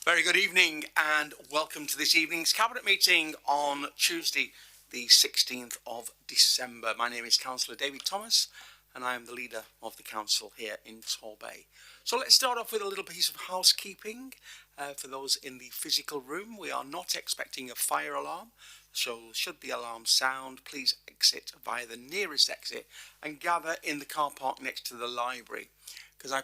Very good evening and welcome to this evening's Cabinet meeting on Tuesday, the 16th of December. My name is Councillor David Thomas and I am the leader of the council here in Torbay. So let's start off with a little piece of housekeeping. For those in the physical room, we are not expecting a fire alarm. So should the alarm sound, please exit via the nearest exit and gather in the car park next to the library. Can I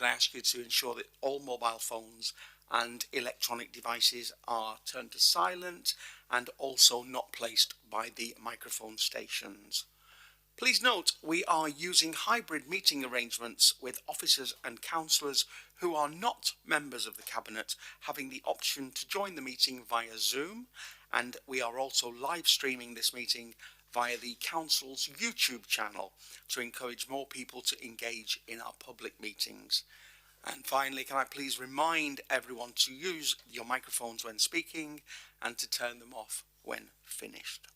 ask you to ensure that all mobile phones and electronic devices are turned to silent and also not placed by the microphone stations. Please note we are using hybrid meeting arrangements with officers and councillors who are not members of the Cabinet having the option to join the meeting via Zoom, and we are also live streaming this meeting via the Council's YouTube channel to encourage more people to engage in our public meetings. And finally, can I please remind everyone to use your microphones when speaking and to turn them off when finished.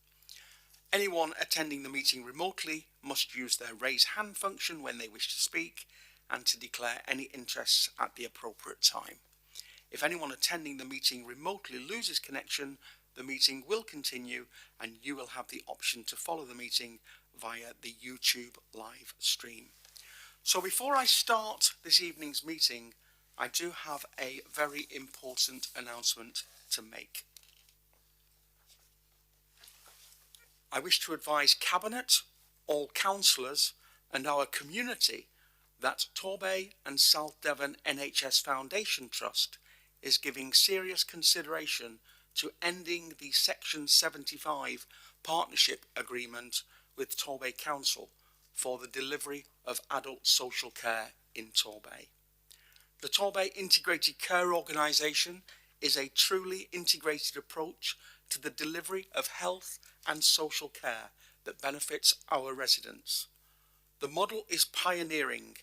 Anyone attending the meeting remotely must use their raise hand function when they wish to speak and to declare any interests at the appropriate time. If anyone attending the meeting remotely loses connection, the meeting will continue and you will have the option to follow the meeting via the YouTube live stream. So before I start this evening's meeting, I do have a very important announcement to make. I wish to advise Cabinet, all councillors and our community that Torbay and South Devon NHS Foundation Trust is giving serious consideration to ending the Section 75 partnership agreement with Torbay Council for the delivery of adult social care in Torbay. The Torbay Integrated Care Organisation is a truly integrated approach to the delivery of health and social care that benefits our residents. The model is pioneering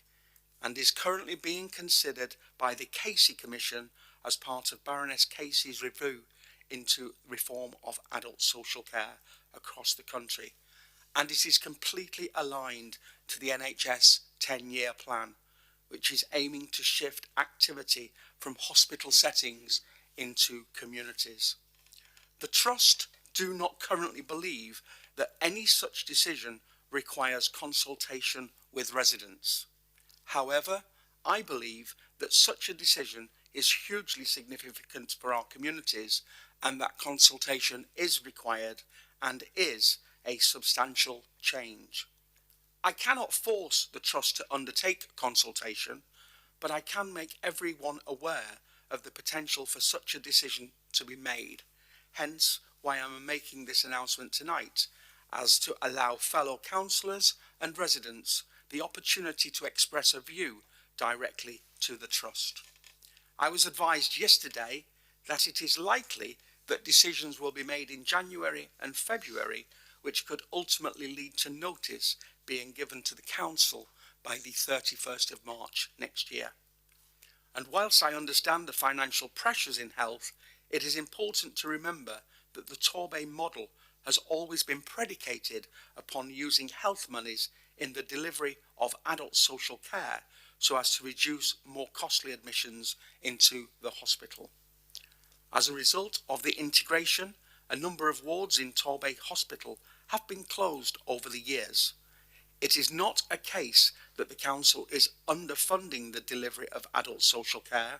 and is currently being considered by the Casey Commission as part of Baroness Casey's review into reform of adult social care across the country, and it is completely aligned to the NHS 10-year plan, which is aiming to shift activity from hospital settings into communities. The Trust do not currently believe that any such decision requires consultation with residents. However, I believe that such a decision is hugely significant for our communities and that consultation is required and is a substantial change. I cannot force the Trust to undertake consultation, but I can make everyone aware of the potential for such a decision to be made, hence why I am making this announcement tonight, as to allow fellow councillors and residents the opportunity to express a view directly to the Trust. I was advised yesterday that it is likely that decisions will be made in January and February, which could ultimately lead to notice being given to the Council by the 31st of March next year. And whilst I understand the financial pressures in health, it is important to remember that the Torbay model has always been predicated upon using health monies in the delivery of adult social care so as to reduce more costly admissions into the hospital. As a result of the integration, a number of wards in Torbay Hospital have been closed over the years. It is not a case that the Council is underfunding the delivery of adult social care,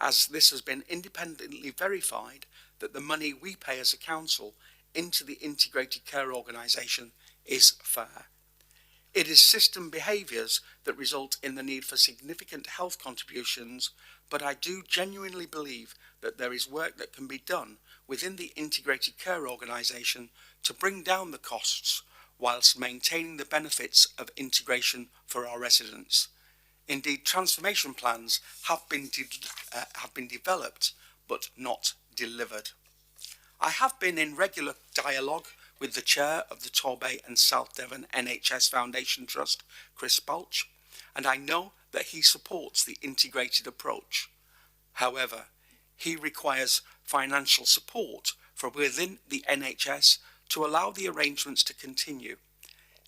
as this has been independently verified that the money we pay as a Council into the Integrated Care Organisation is fair. It is system behaviours that result in the need for significant health contributions, but I do genuinely believe that there is work that can be done within the Integrated Care Organisation to bring down the costs whilst maintaining the benefits of integration for our residents. Indeed, transformation plans have been developed but not delivered. I have been in regular dialogue with the chair of the Torbay and South Devon NHS Foundation Trust, Chris Balch, and I know that he supports the integrated approach. However, he requires financial support from within the NHS to allow the arrangements to continue.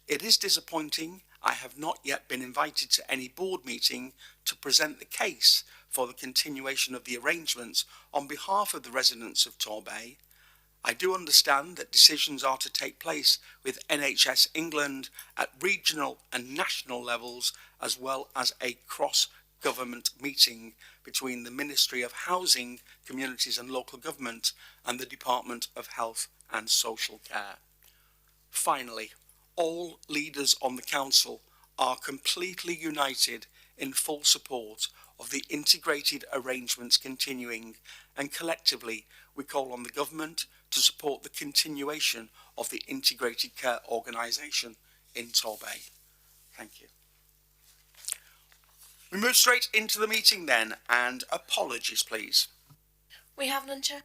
It is disappointing I have not yet been invited to any board meeting to present the case for the continuation of the arrangements on behalf of the residents of Torbay. I do understand that decisions are to take place with NHS England at regional and national levels, as well as a cross-government meeting between the Ministry of Housing, Communities and Local Government and the Department of Health and Social Care. Finally, all leaders on the Council are completely united in full support of the integrated arrangements continuing, and collectively we call on the Government to support the continuation of the integrated care organisation in Torbay. Thank you. We move straight into the meeting then, and apologies please. We have none, Chair.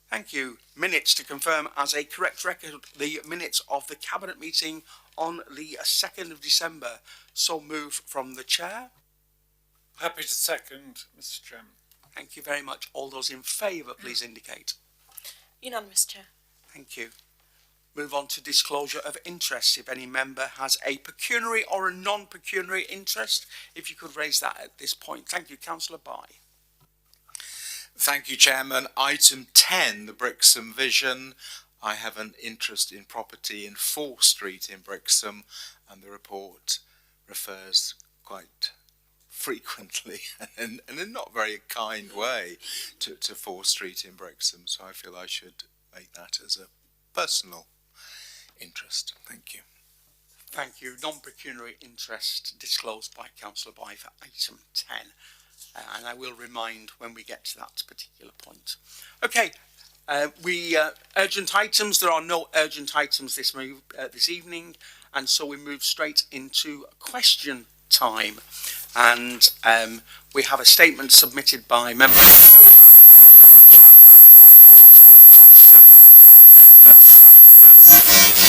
Thank you. Minutes to confirm as a correct record the minutes of the Cabinet meeting on the 2nd of December. So move from the Chair. Happy to second, Mr. Chairman. Thank you very much. All those in favour, please indicate. Unanimous, Chair. Thank you. Move on to disclosure of interest. If any member has a pecuniary or a non-pecuniary interest, if you could raise that at this point. Thank you. Councillor Bye. Thank you, Chairman. Item 10, the Brixham Vision. I have an interest in property in 4 Street in Brixham, and the report refers quite frequently and in a not very kind way to 4 Street in Brixham, so I feel I should make that as a personal interest. Thank you. Thank you. Non-pecuniary interest disclosed by Councillor Bye for item 10. And I will remind when we get to that particular point. Okay, urgent items. There are no urgent items this evening, and so we move straight into question time. And we have a statement submitted by members.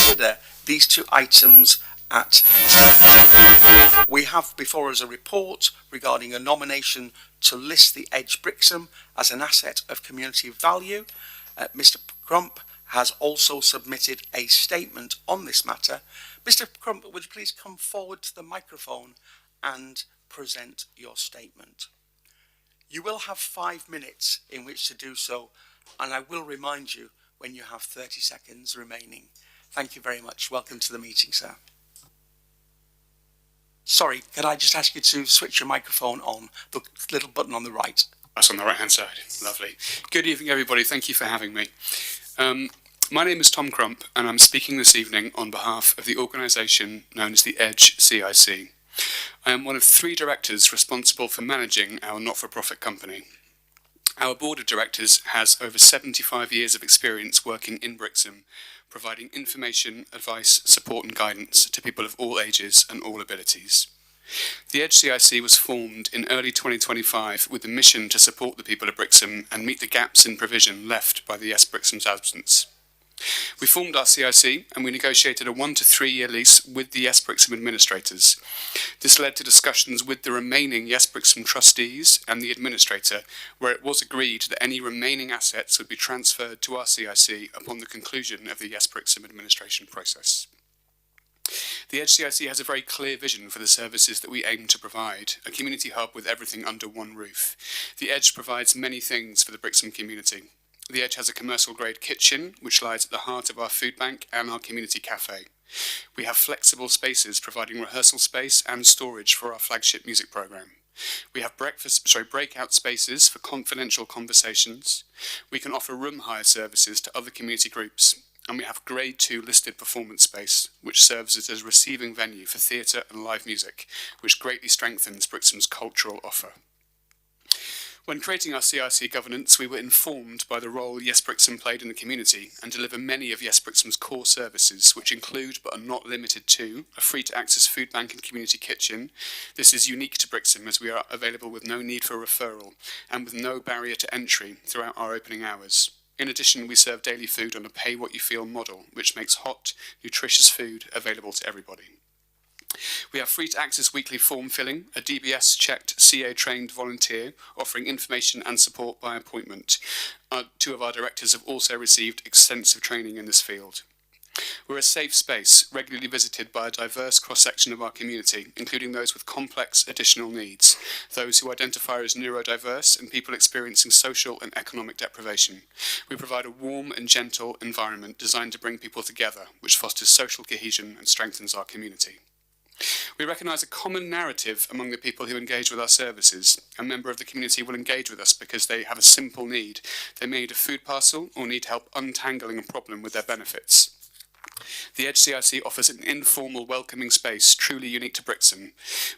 Consider these 2 items at. We have before us a report regarding a nomination to list the Edge Brixham as an asset of community value. Mr. Crump has also submitted a statement on this matter. Mr. Crump, would you please come forward to the microphone and present your statement? You will have 5 minutes in which to do so, and I will remind you when you have 30 seconds remaining. Thank you very much. Welcome to the meeting, sir. Sorry, can I just ask you to switch your microphone on, the little button on the right? That's on the right-hand side. Lovely. Good evening, everybody. Thank you for having me. My name is Tom Crump, and I'm speaking this evening on behalf of the organisation known as the Edge CIC. I am one of 3 directors responsible for managing our not-for-profit company. Our board of directors has over 75 years of experience working in Brixham, providing information, advice, support and guidance to people of all ages and all abilities. The Edge CIC was formed in early 2025 with the mission to support the people of Brixham and meet the gaps in provision left by the Yes Brixham's absence. We formed our CIC and we negotiated a 1 to 3 year lease with the Yes Brixham administrators. This led to discussions with the remaining Yes Brixham trustees and the administrator, where it was agreed that any remaining assets would be transferred to our CIC upon the conclusion of the Yes Brixham administration process. The Edge CIC has a very clear vision for the services that we aim to provide, a community hub with everything under one roof. The Edge provides many things for the Brixham community. The Edge has a commercial-grade kitchen, which lies at the heart of our food bank and our community cafe. We have flexible spaces providing rehearsal space and storage for our flagship music programme. We have breakout spaces for confidential conversations. We can offer room hire services to other community groups. And we have Grade 2 listed performance space, which serves as a receiving venue for theatre and live music, which greatly strengthens Brixham's cultural offer. When creating our CIC governance, we were informed by the role Yes Brixham played in the community and deliver many of Yes Brixham's core services, which include, but are not limited to, a free-to-access food bank and community kitchen. This is unique to Brixham as we are available with no need for referral and with no barrier to entry throughout our opening hours. In addition, we serve daily food on a pay-what-you-feel model, which makes hot, nutritious food available to everybody. We have free-to-access weekly form filling, a DBS-checked, CA-trained volunteer offering information and support by appointment. 2 of our directors have also received extensive training in this field. We're a safe space, regularly visited by a diverse cross-section of our community, including those with complex additional needs, those who identify as neurodiverse, and people experiencing social and economic deprivation. We provide a warm and gentle environment designed to bring people together, which fosters social cohesion and strengthens our community. We recognise a common narrative among the people who engage with our services. A member of the community will engage with us because they have a simple need. They may need a food parcel or need help untangling a problem with their benefits. The Edge CIC offers an informal, welcoming space truly unique to Brixham.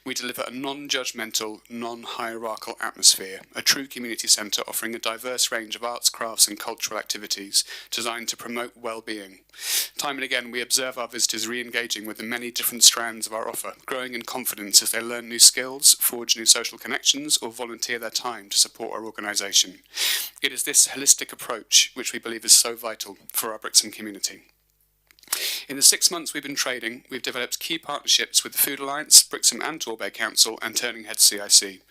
We deliver a non-judgmental, non-hierarchical atmosphere, a true community centre offering a diverse range of arts, crafts and cultural activities designed to promote well-being. Time and again, we observe our visitors re-engaging with the many different strands of our offer, growing in confidence as they learn new skills, forge new social connections or volunteer their time to support our organisation. It is this holistic approach which we believe is so vital for our Brixham community. In the 6 months we've been trading, we've developed key partnerships with the Food Alliance, Brixham and Torbay Council and Turning Head CIC.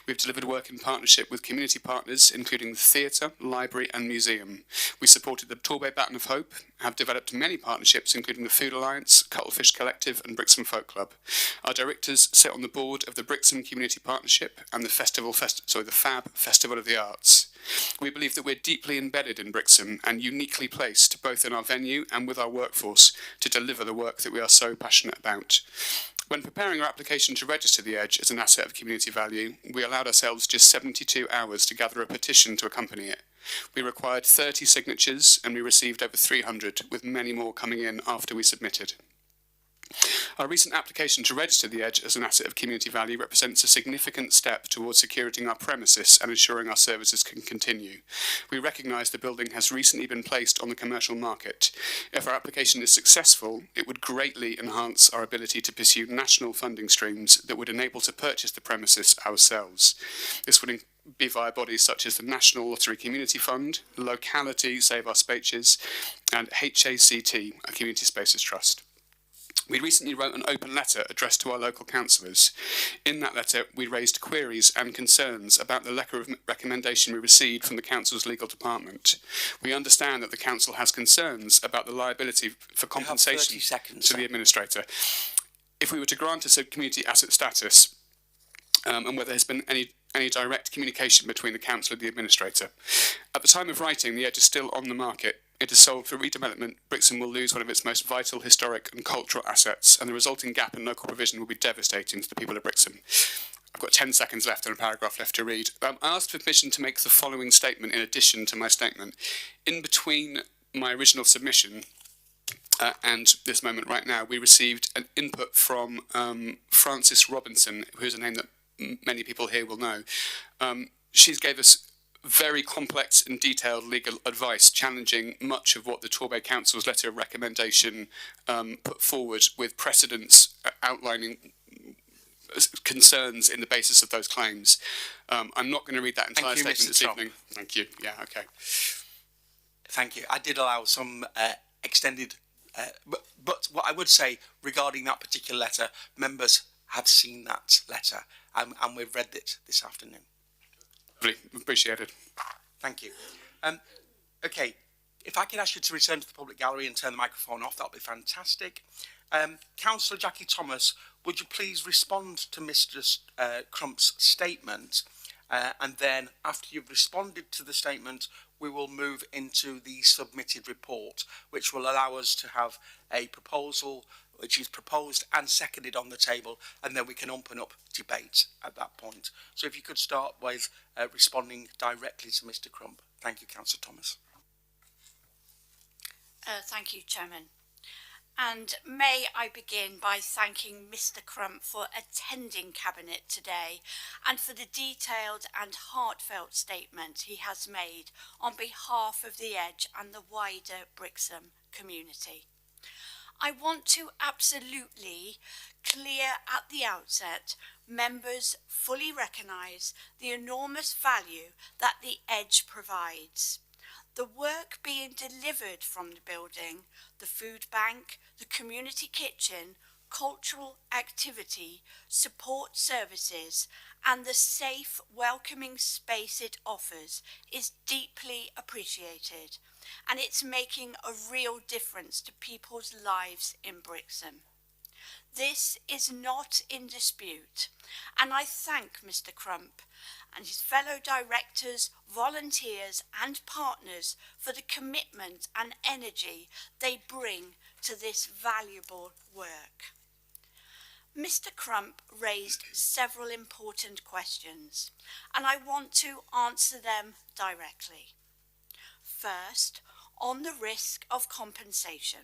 We've delivered work in partnership with community partners, including the theatre, library and museum. We supported the Torbay Baton of Hope, have developed many partnerships, including the Food Alliance, Cuttlefish Collective and Brixham Folk Club. Our directors sit on the board of the Brixham Community Partnership and the FAB Festival of the Arts. We believe that we're deeply embedded in Brixham and uniquely placed, both in our venue and with our workforce, to deliver the work that we are so passionate about. When preparing our application to register the Edge as an asset of community value, we allowed ourselves just 72 hours to gather a petition to accompany it. We required 30 signatures and we received over 300, with many more coming in after we submitted. Our recent application to register the Edge as an asset of community value represents a significant step towards securing our premises and ensuring our services can continue. We recognise the building has recently been placed on the commercial market. If our application is successful, it would greatly enhance our ability to pursue national funding streams that would enable to purchase the premises ourselves. This would be via bodies such as the National Lottery Community Fund, Locality Save Our Spaces, and HACT, a Community Spaces Trust. We recently wrote an open letter addressed to our local councillors. In that letter, we raised queries and concerns about the letter of recommendation we received from the council's legal department. We understand that the council has concerns about the liability for compensation to the administrator. If we were to grant us a community asset status, and whether there's been any direct communication between the council and the administrator. At the time of writing, the Edge is still on the market. It is sold for redevelopment. Brixham will lose one of its most vital historic and cultural assets, and the resulting gap in local provision will be devastating to the people of Brixham. I've got 10 seconds left and a paragraph left to read. I asked for permission to make the following statement in addition to my statement. In between my original submission and this moment right now, we received an input from Frances Robinson, who's a name that many people here will know. She's gave us very complex and detailed legal advice challenging much of what the Torbay Council's letter of recommendation put forward, with precedents outlining concerns in the basis of those claims. I'm not going to read that entire statement this evening. Thank you. Yeah, okay. Thank you. I did allow some extended, but what I would say regarding that particular letter, members have seen that letter and we've read it this afternoon. Really appreciated. Thank you. Okay, if I could ask you to return to the public gallery and turn the microphone off, that would be fantastic. Councillor Jackie Thomas, would you please respond to Mr. Crump's statement? And then after you've responded to the statement, we will move into the submitted report, which will allow us to have a proposal which is proposed and seconded on the table, and then we can open up debate at that point. So if you could start with responding directly to Mr. Crump. Thank you, Councillor Thomas. Thank you, Chairman. And may I begin by thanking Mr. Crump for attending Cabinet today and for the detailed and heartfelt statement he has made on behalf of the Edge and the wider Brixham community. I want to absolutely clear at the outset, members fully recognise the enormous value that the Edge provides. The work being delivered from the building, the food bank, the community kitchen, cultural activity, support services and the safe, welcoming space it offers is deeply appreciated, and it's making a real difference to people's lives in Brixham. This is not in dispute, and I thank Mr. Crump and his fellow directors, volunteers and partners for the commitment and energy they bring to this valuable work. Mr. Crump raised several important questions, and I want to answer them directly. First, on the risk of compensation.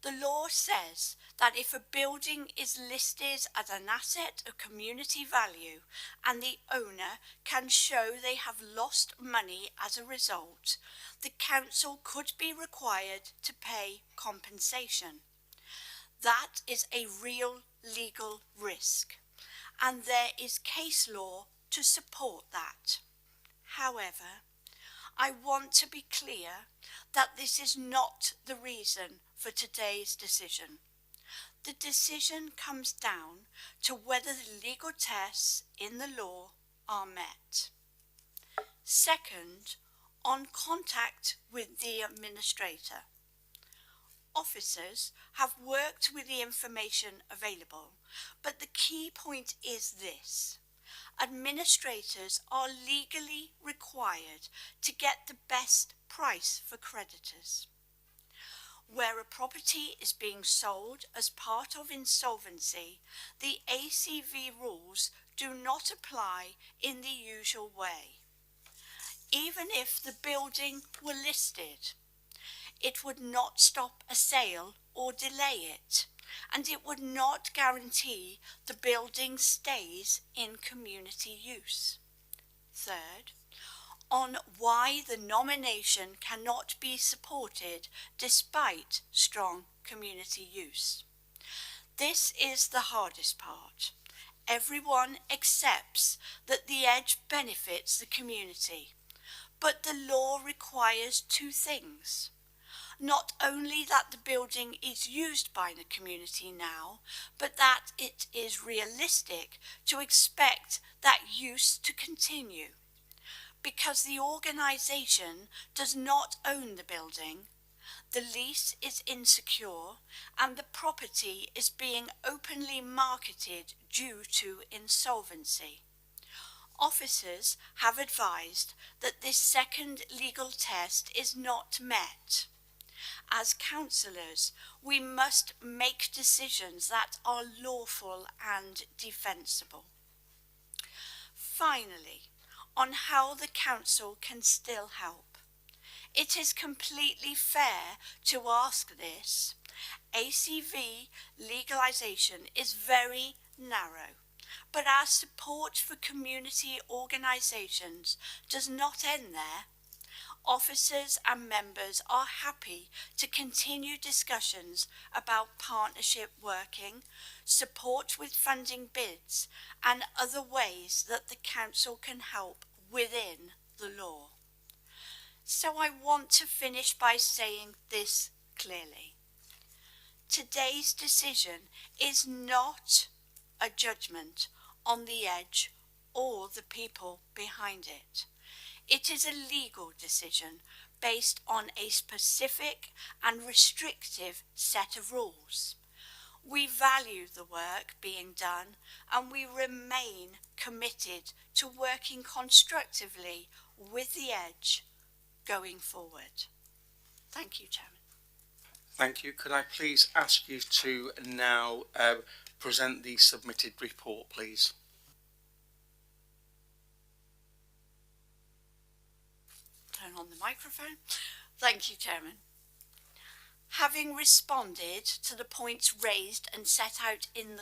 The law says that if a building is listed as an asset of community value and the owner can show they have lost money as a result, the council could be required to pay compensation. That is a real legal risk, and there is case law to support that. However, I want to be clear that this is not the reason for today's decision. The decision comes down to whether the legal tests in the law are met. Second, on contact with the administrator. Officers have worked with the information available, but the key point is this. Administrators are legally required to get the best price for creditors. Where a property is being sold as part of insolvency, the ACV rules do not apply in the usual way. Even if the building were listed, it would not stop a sale or delay it, and it would not guarantee the building stays in community use. Third, on why the nomination cannot be supported despite strong community use. This is the hardest part. Everyone accepts that the edge benefits the community, but the law requires two things. Not only that the building is used by the community now, but that it is realistic to expect that use to continue. Because the organisation does not own the building, the lease is insecure, and the property is being openly marketed due to insolvency. Officers have advised that this second legal test is not met. As councillors, we must make decisions that are lawful and defensible. Finally, on how the council can still help. It is completely fair to ask this. ACV legalisation is very narrow, but our support for community organisations does not end there. Officers and members are happy to continue discussions about partnership working, support with funding bids, and other ways that the council can help within the law. So I want to finish by saying this clearly. Today's decision is not a judgment on the edge or the people behind it. It is a legal decision based on a specific and restrictive set of rules. We value the work being done, and we remain committed to working constructively with the edge going forward. Thank you, Chairman. Thank you. Could I please ask you to now present the submitted report, please? Turn on the microphone. Thank you, Chairman. Having responded to the points raised and set out in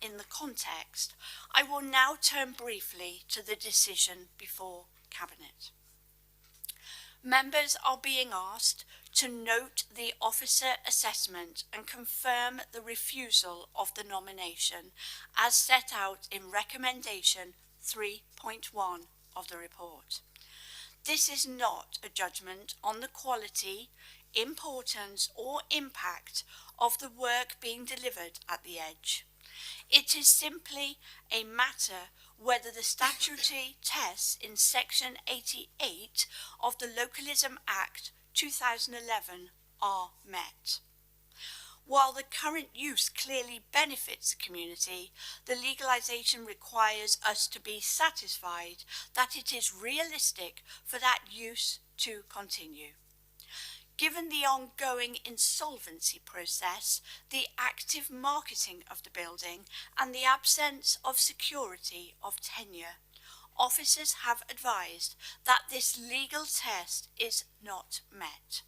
the context, I will now turn briefly to the decision before Cabinet. Members are being asked to note the officer assessment and confirm the refusal of the nomination as set out in recommendation 3.1 of the report. This is not a judgment on the quality, importance or impact of the work being delivered at the Edge. It is simply a matter whether the statutory tests in Section 88 of the Localism Act 2011 are met. While the current use clearly benefits the community, the legalisation requires us to be satisfied that it is realistic for that use to continue. Given the ongoing insolvency process, the active marketing of the building, and the absence of security of tenure, officers have advised that this legal test is not met.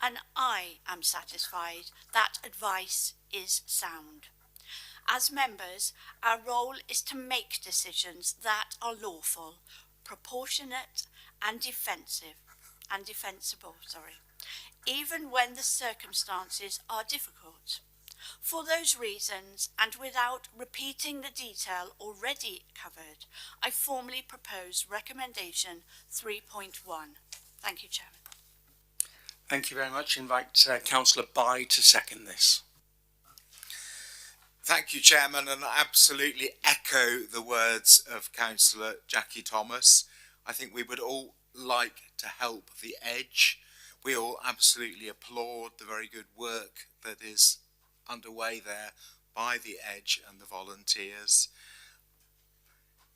And I am satisfied that advice is sound. As members, our role is to make decisions that are lawful, proportionate, and defensible, even when the circumstances are difficult. For those reasons, and without repeating the detail already covered, I formally propose recommendation 3.1. Thank you, Chairman. Thank you very much. Invite Councillor Bye to second this. Thank you, Chairman, and I absolutely echo the words of Councillor Jackie Thomas. I think we would all like to help the Edge. We all absolutely applaud the very good work that is underway there by the Edge and the volunteers.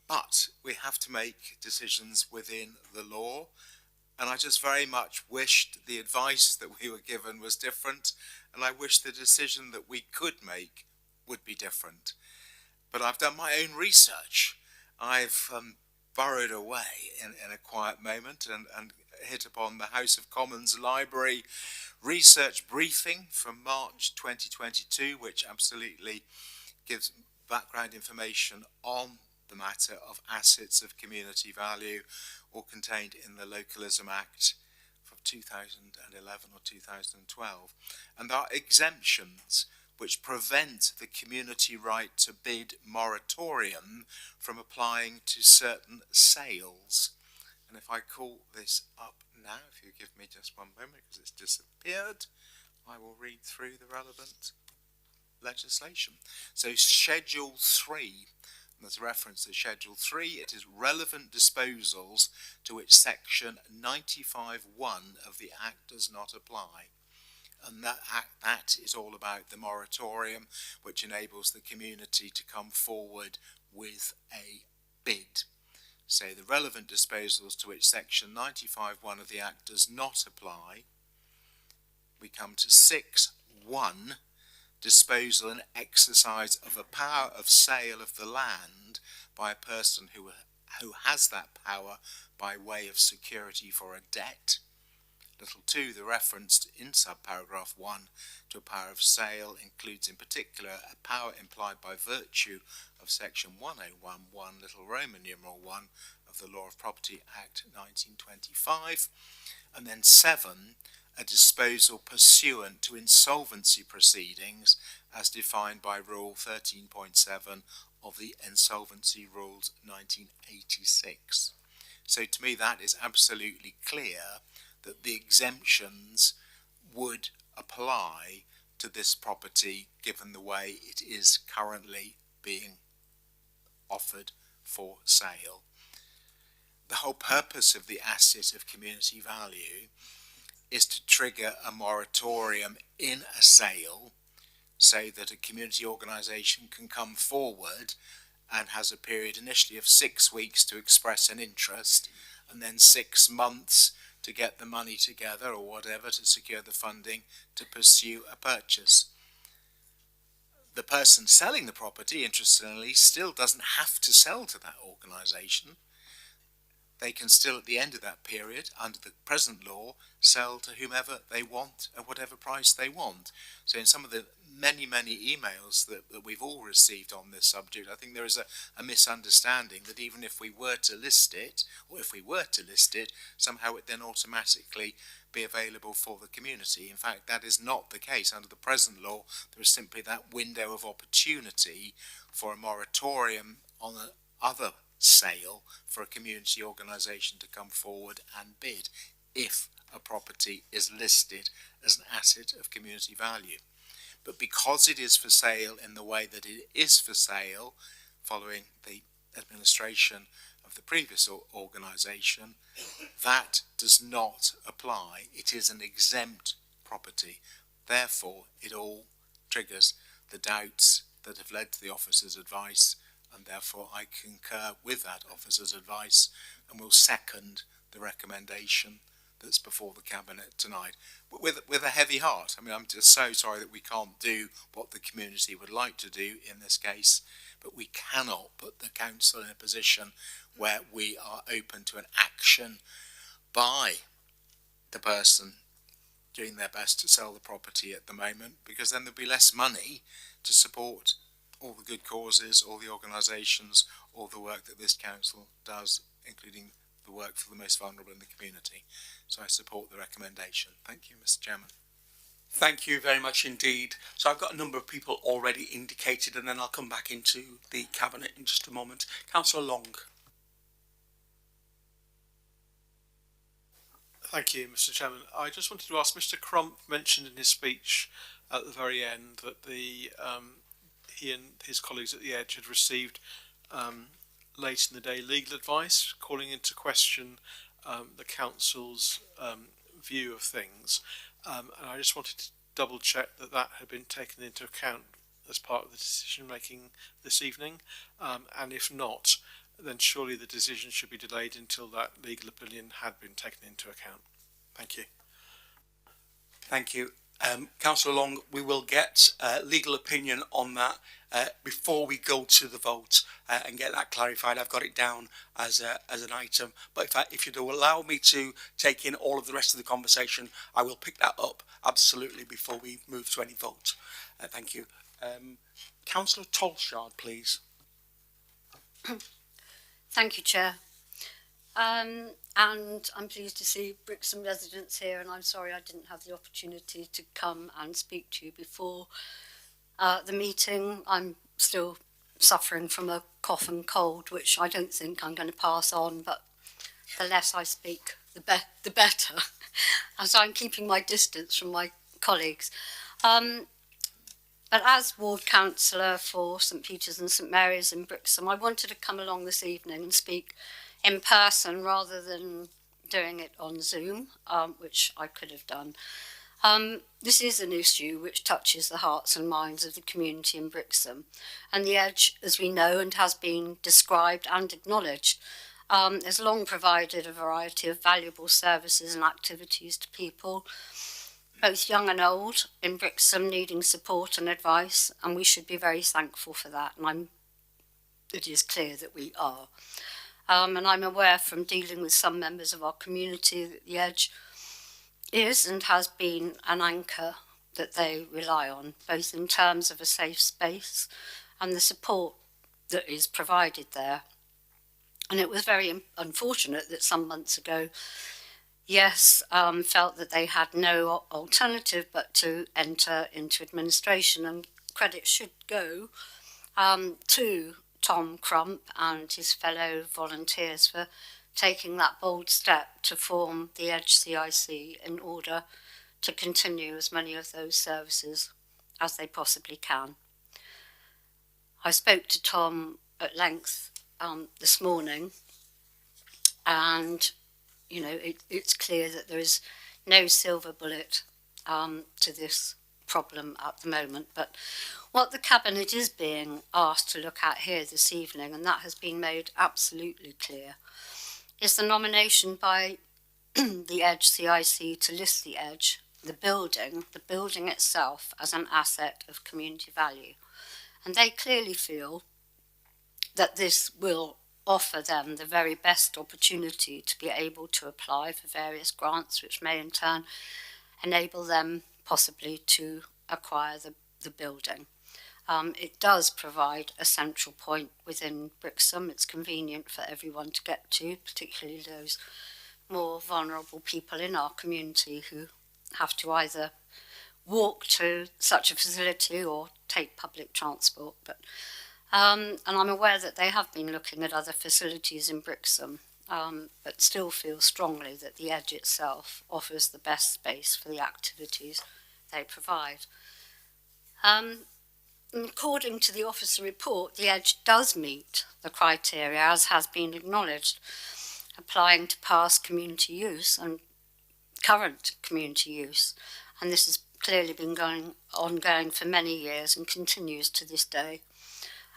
But we have to make decisions within the law. And I just very much wished the advice that we were given was different, and I wish the decision that we could make would be different. But I've done my own research. I've burrowed away in a quiet moment and hit upon the House of Commons Library research briefing from March 2022, which absolutely gives background information on the matter of assets of community value, all contained in the Localism Act from 2011 or 2012. And there are exemptions which prevent the community right to bid moratorium from applying to certain sales. And if I call this up now, if you give me just one moment because it's disappeared, I will read through the relevant legislation. So Schedule 3, there's a reference to Schedule 3, it is relevant disposals to which Section 95(1) of the Act does not apply. And that is all about the moratorium, which enables the community to come forward with a bid. So the relevant disposals to which Section 95(1) of the Act does not apply. We come to 6(1), disposal and exercise of a power of sale of the land by a person who has that power by way of security for a debt. Little 2, the reference in subparagraph 1 to a power of sale includes in particular a power implied by virtue of section 1011, little Roman numeral 1 of the Law of Property Act 1925. And then 7, a disposal pursuant to insolvency proceedings as defined by Rule 13.7 of the Insolvency Rules 1986. So to me that is absolutely clear that the exemptions would apply to this property given the way it is currently being offered for sale. The whole purpose of the asset of community value is to trigger a moratorium in a sale so that a community organisation can come forward and has a period initially of 6 weeks to express an interest and then 6 months to get the money together or whatever to secure the funding to pursue a purchase. The person selling the property, interestingly, still doesn't have to sell to that organisation. They can still, at the end of that period, under the present law, sell to whomever they want at whatever price they want. So in some of the many emails that we've all received on this subject, I think there is a misunderstanding that even if we were to list it, or if we were to list it, somehow it then automatically be available for the community. In fact, that is not the case. Under the present law, there is simply that window of opportunity for a moratorium on other sale for a community organisation to come forward and bid if a property is listed as an asset of community value. But because it is for sale in the way that it is for sale, following the administration of the previous organisation, that does not apply. It is an exempt property. Therefore, it all triggers the doubts that have led to the officer's advice, and therefore I concur with that officer's advice and will second the recommendation that's before the Cabinet tonight, with a heavy heart. I mean, I'm just so sorry that we can't do what the community would like to do in this case, but we cannot put the council in a position where we are open to an action by the person doing their best to sell the property at the moment, because then there'll be less money to support all the good causes, all the organisations, all the work that this council does, including the work for the most vulnerable in the community. So I support the recommendation. Thank you, Mr. Chairman. Thank you very much indeed. So I've got a number of people already indicated, and then I'll come back into the Cabinet in just a moment. Councillor Long. Thank you, Mr. Chairman. I just wanted to ask, Mr. Crump mentioned in his speech at the very end that he and his colleagues at the Edge had received late in the day legal advice calling into question the council's view of things, and I just wanted to double check that that had been taken into account as part of the decision making this evening, and if not, then surely the decision should be delayed until that legal opinion had been taken into account. Thank you. Thank you. Councillor Long, we will get legal opinion on that before we go to the vote and get that clarified. I've got it down as an item, but if you'd allow me to take in all of the rest of the conversation, I will pick that up absolutely before we move to any vote. Thank you. Councillor Tolshard, please. Thank you, Chair. And I'm pleased to see Brixham residents here, and I'm sorry I didn't have the opportunity to come and speak to you before the meeting. I'm still suffering from a cough and cold, which I don't think I'm going to pass on, but the less I speak, the better, as I'm keeping my distance from my colleagues. But as ward councillor for St Peter's and St Mary's in Brixham, I wanted to come along this evening and speak in person rather than doing it on Zoom, which I could have done. This is an issue which touches the hearts and minds of the community in Brixham, and the Edge, as we know and has been described and acknowledged, has long provided a variety of valuable services and activities to people, both young and old, in Brixham needing support and advice, and we should be very thankful for that, and it is clear that we are. And I'm aware from dealing with some members of our community that the Edge is and has been an anchor that they rely on, both in terms of a safe space and the support that is provided there. And it was very unfortunate that some months ago, Yes felt that they had no alternative but to enter into administration, and credit should go to Tom Crump and his fellow volunteers for taking that bold step to form the Edge CIC in order to continue as many of those services as they possibly can. I spoke to Tom at length this morning, and you know, it's clear that there is no silver bullet to this problem at the moment. But what the Cabinet is being asked to look at here this evening, and that has been made absolutely clear, is the nomination by the Edge CIC to list the Edge, the building itself, as an asset of community value. And they clearly feel that this will offer them the very best opportunity to be able to apply for various grants, which may in turn enable them possibly to acquire the building. It does provide a central point within Brixham. It's convenient for everyone to get to, particularly those more vulnerable people in our community who have to either walk to such a facility or take public transport. And I'm aware that they have been looking at other facilities in Brixham, but still feel strongly that the Edge itself offers the best space for the activities they provide. According to the officer report, the Edge does meet the criteria, as has been acknowledged, applying to past community use and current community use, and this has clearly been ongoing for many years and continues to this day.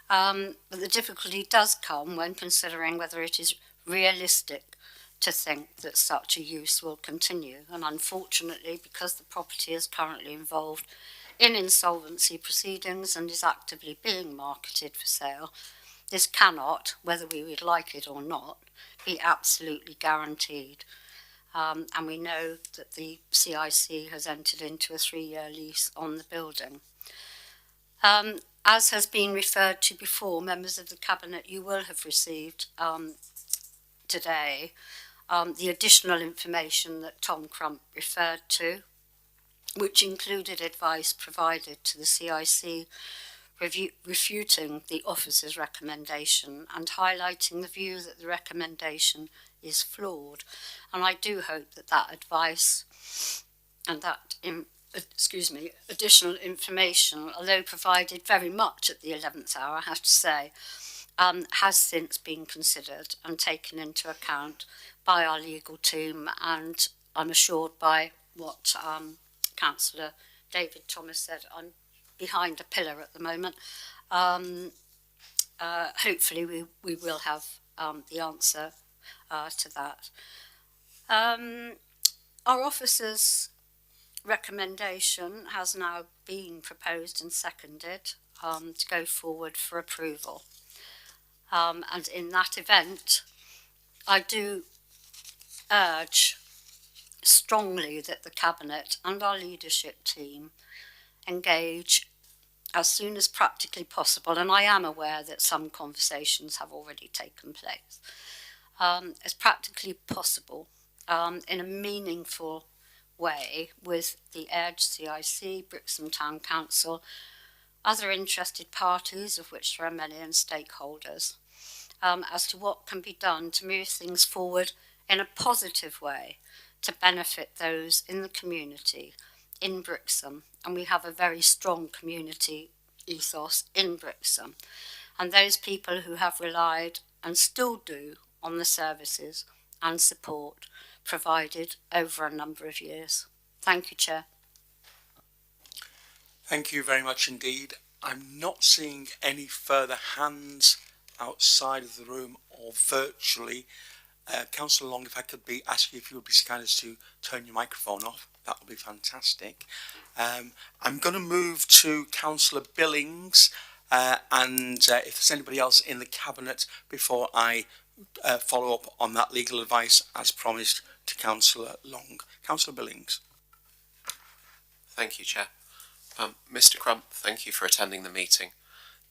But the difficulty does come when considering whether it is realistic to think that such a use will continue, and unfortunately, because the property is currently involved in insolvency proceedings and is actively being marketed for sale, this cannot, whether we would like it or not, be absolutely guaranteed. And we know that the CIC has entered into a 3-year lease on the building. As has been referred to before, members of the Cabinet, you will have received today the additional information that Tom Crump referred to, which included advice provided to the CIC refuting the officer's recommendation and highlighting the view that the recommendation is flawed. And I do hope that that advice and that additional information, although provided very much at the 11th hour, I have to say, has since been considered and taken into account by our legal team, and I'm assured by what Councillor David Thomas said, I'm behind a pillar at the moment. Hopefully we will have the answer to that. Our officer's recommendation has now been proposed and seconded to go forward for approval. And in that event, I do urge strongly that the Cabinet and our leadership team engage as soon as practically possible, and I am aware that some conversations have already taken place, as practically possible, in a meaningful way with the Edge, CIC, Brixham Town Council, other interested parties, of which there are many, and stakeholders, as to what can be done to move things forward in a positive way to benefit those in the community in Brixham. And we have a very strong community ethos in Brixham, and those people who have relied and still do on the services and support provided over a number of years. Thank you, Chair. Thank you very much indeed. I'm not seeing any further hands outside of the room or virtually. Councillor Long, if I could ask you if you would be so kind as to turn your microphone off, that would be fantastic. I'm going to move to Councillor Billings, and if there's anybody else in the Cabinet before I follow up on that legal advice as promised to Councillor Long. Councillor Billings. Thank you, Chair. Mr. Crump, thank you for attending the meeting.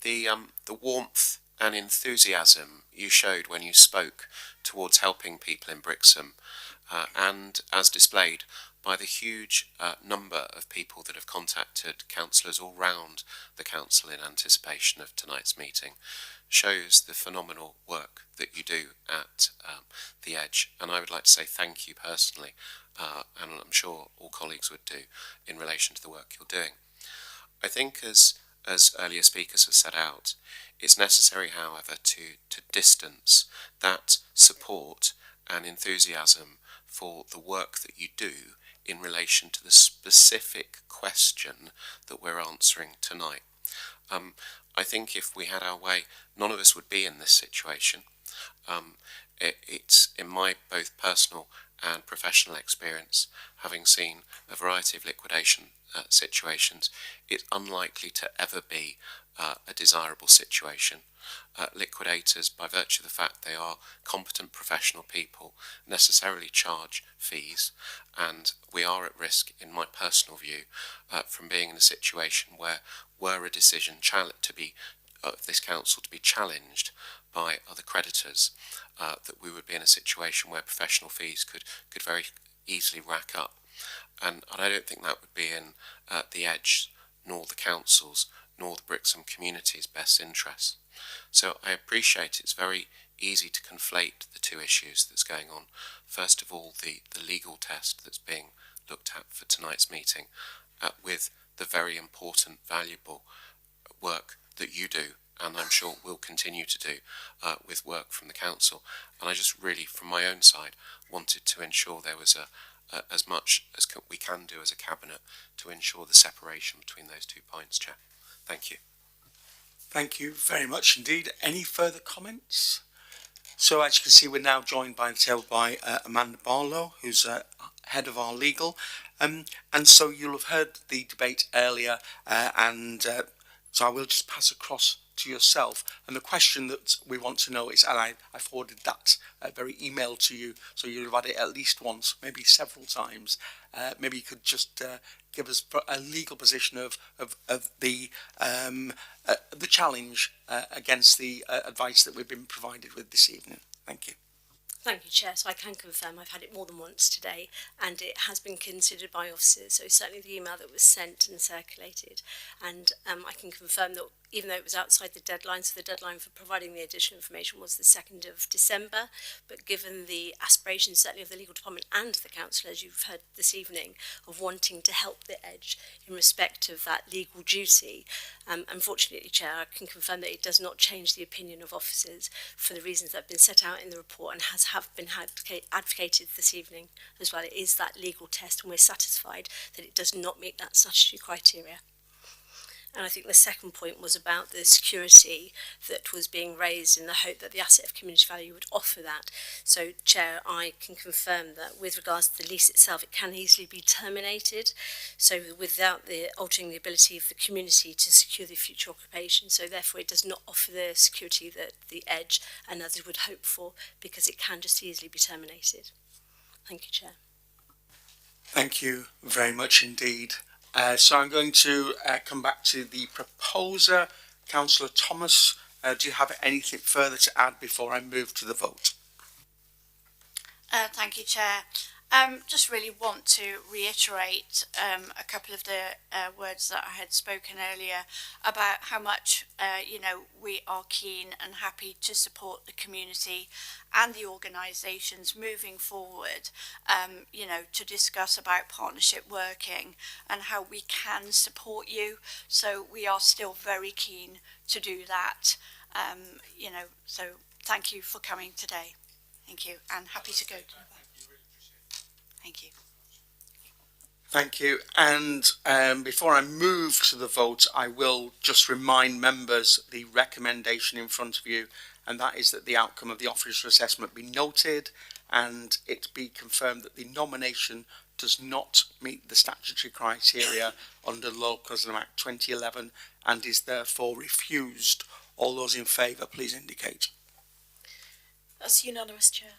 The warmth and enthusiasm you showed when you spoke towards helping people in Brixham, and as displayed by the huge number of people that have contacted councillors all round the council in anticipation of tonight's meeting, shows the phenomenal work that you do at the Edge. And I would like to say thank you personally, and I'm sure all colleagues would do, in relation to the work you're doing. I think, as earlier speakers have set out, it's necessary, however, to distance that support and enthusiasm for the work that you do in relation to the specific question that we're answering tonight. I think if we had our way, none of us would be in this situation. It's in my both personal and professional experience, having seen a variety of liquidation situations, it's unlikely to ever be a desirable situation. Liquidators, by virtue of the fact they are competent professional people, necessarily charge fees, and we are at risk, in my personal view, from being in a situation where, were a decision of this council to be challenged by other creditors, that we would be in a situation where professional fees could very easily rack up. And I don't think that would be in the Edge, nor the council's, nor the Brixham community's best interests. So I appreciate it's very easy to conflate the two issues that's going on. First of all, the legal test that's being looked at for tonight's meeting, with the very important, valuable work that you do, and I'm sure will continue to do with work from the council. And I just really, from my own side, wanted to ensure there was as much as we can do as a cabinet to ensure the separation between those 2 points, Chair. Thank you. Thank you very much indeed. Any further comments? So as you can see, we're now joined by the table by Amanda Barlow, who's head of our legal. And so you'll have heard the debate earlier, so I will just pass across to yourself. And the question that we want to know is, and I forwarded that very email to you, so you'll have had it at least once, maybe several times. Maybe you could just give us a legal position of the challenge against the advice that we've been provided with this evening. Thank you. Thank you, Chair. So I can confirm I've had it more than once today, and it has been considered by officers. So certainly the email that was sent and circulated, and I can confirm that even though it was outside the deadline, so the deadline for providing the additional information was the 2nd of December, but given the aspirations certainly of the legal department and the council, as you've heard this evening, of wanting to help the Edge in respect of that legal duty, unfortunately, Chair, I can confirm that it does not change the opinion of officers for the reasons that have been set out in the report and have been advocated this evening as well. It is that legal test, and we're satisfied that it does not meet that statutory criteria. And I think the second point was about the security that was being raised in the hope that the asset of community value would offer that. So, Chair, I can confirm that with regards to the lease itself, it can easily be terminated, so without altering the ability of the community to secure the future occupation. So therefore it does not offer the security that the Edge and others would hope for, because it can just easily be terminated. Thank you, Chair. Thank you very much indeed. So I'm going to come back to the proposer, Councillor Thomas. Do you have anything further to add before I move to the vote? Thank you, Chair. Just really want to reiterate a couple of the words that I had spoken earlier about how much, we are keen and happy to support the community and the organisations moving forward, to discuss about partnership working and how we can support you. So we are still very keen to do that, so thank you for coming today. Thank you, and happy to go to the vote. Thank you. Thank you. And before I move to the vote, I will just remind members the recommendation in front of you, and that is that the outcome of the officer assessment be noted and it be confirmed that the nomination does not meet the statutory criteria under Law Custom Act 2011 and is therefore refused. All those in favour, please indicate. That's unanimous, Chair.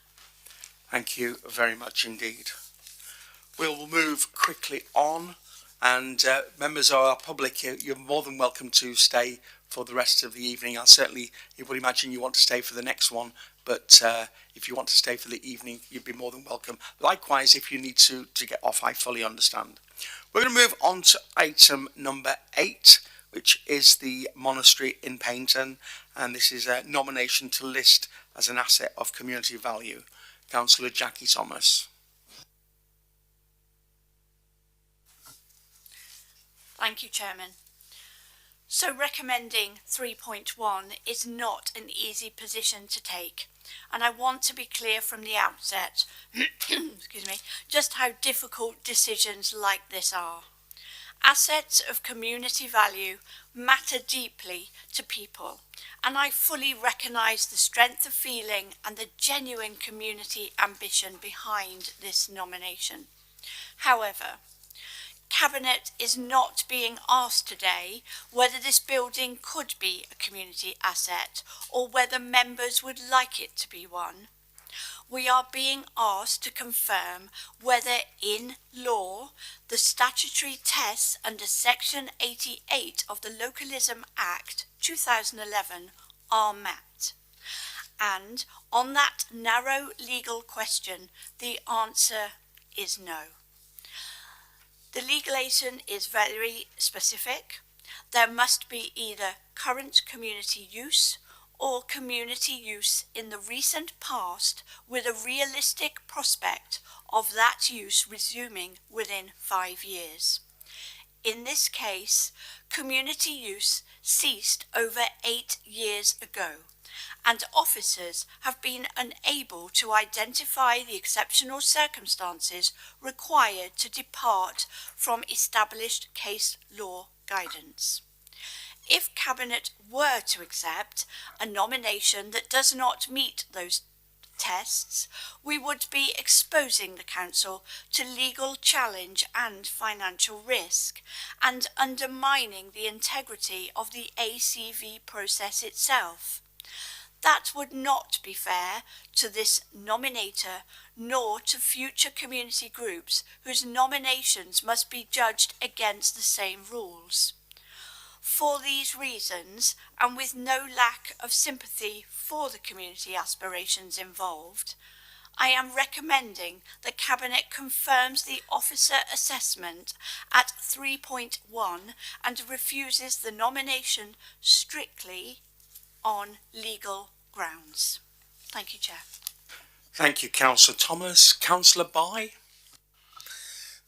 Thank you very much indeed. We'll move quickly on, and members of our public, you're more than welcome to stay for the rest of the evening. You would imagine you want to stay for the next one, but if you want to stay for the evening, you'd be more than welcome. Likewise, if you need to get off, I fully understand. We're going to move on to item number 8, which is the Monastery in Paignton, and this is a nomination to list as an asset of community value. Councillor Jackie Thomas. Thank you, Chairman. So recommending 3.1 is not an easy position to take, and I want to be clear from the outset, excuse me, just how difficult decisions like this are. Assets of community value matter deeply to people, and I fully recognise the strength of feeling and the genuine community ambition behind this nomination. However, Cabinet is not being asked today whether this building could be a community asset or whether members would like it to be one. We are being asked to confirm whether in law the statutory tests under Section 88 of the Localism Act 2011 are met. And on that narrow legal question, the answer is no. The legislation is very specific. There must be either current community use or community use in the recent past with a realistic prospect of that use resuming within 5 years. In this case, community use ceased over 8 years ago, and officers have been unable to identify the exceptional circumstances required to depart from established case law guidance. If Cabinet were to accept a nomination that does not meet those tests, we would be exposing the Council to legal challenge and financial risk, and undermining the integrity of the ACV process itself. That would not be fair to this nominator, nor to future community groups whose nominations must be judged against the same rules. For these reasons, and with no lack of sympathy for the community aspirations involved, I am recommending the Cabinet confirms the officer assessment at 3.1 and refuses the nomination strictly on legal grounds. Thank you, Chair. Thank you, Councillor Thomas. Councillor Bye.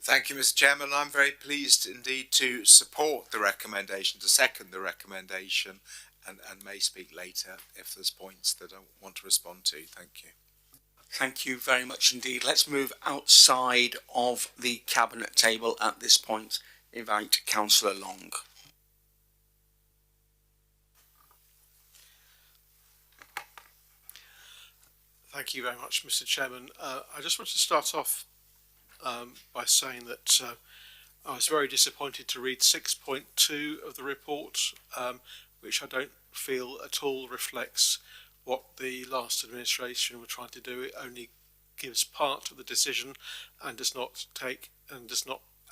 Thank you, Mr. Chairman. I'm very pleased indeed to support the recommendation, to second the recommendation, and may speak later if there's points that I want to respond to. Thank you. Thank you very much indeed. Let's move outside of the Cabinet table at this point. Invite Councillor Long. Thank you very much, Mr. Chairman. I just want to start off by saying that I was very disappointed to read 6.2 of the report, which I don't feel at all reflects what the last administration were trying to do. It only gives part of the decision and does not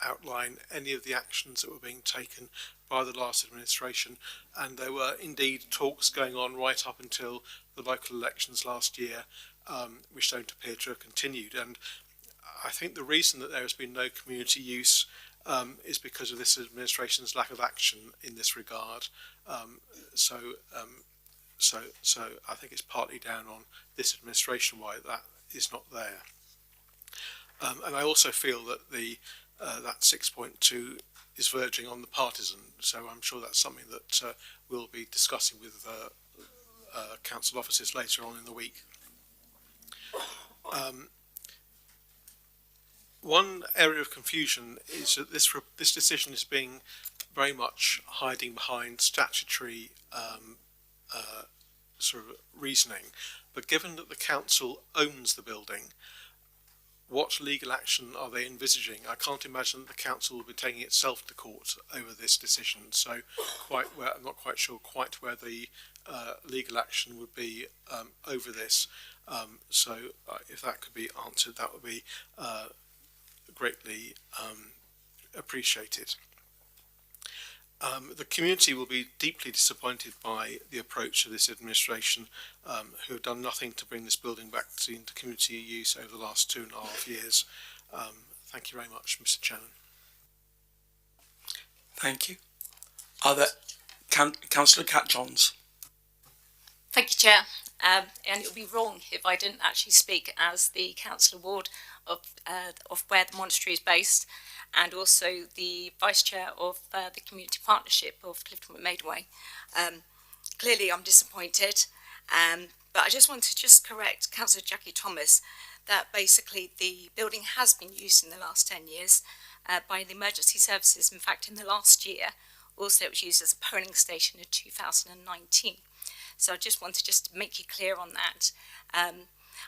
outline any of the actions that were being taken by the last administration. And there were indeed talks going on right up until the local elections last year, which don't appear to have continued. And I think the reason that there has been no community use is because of this administration's lack of action in this regard. So I think it's partly down on this administration why that is not there. And I also feel that that 6.2 is verging on the partisan. So I'm sure that's something that we'll be discussing with council officers later on in the week. One area of confusion is that this decision is being very much hiding behind statutory sort of reasoning, but given that the council owns the building, what legal action are they envisaging? I can't imagine that the council will be taking itself to court over this decision, so I'm not quite sure quite where the legal action would be over this. So if that could be answered, that would be greatly appreciated. The community will be deeply disappointed by the approach of this administration, who have done nothing to bring this building back into community use over the last 2.5 years. Thank you very much, Mr. Chairman. Thank you. Are there Councillor Cat-Johns? Thank you, Chair. And it would be wrong if I didn't actually speak as the councillor ward of where the monastery is based, and also the vice chair of the community partnership of Clifton Maidway. Clearly, I'm disappointed, but I just want to correct Councillor Jackie Thomas that basically the building has been used in the last 10 years by the emergency services. In fact, in the last year, also it was used as a polling station in 2019. So I just want to make you clear on that.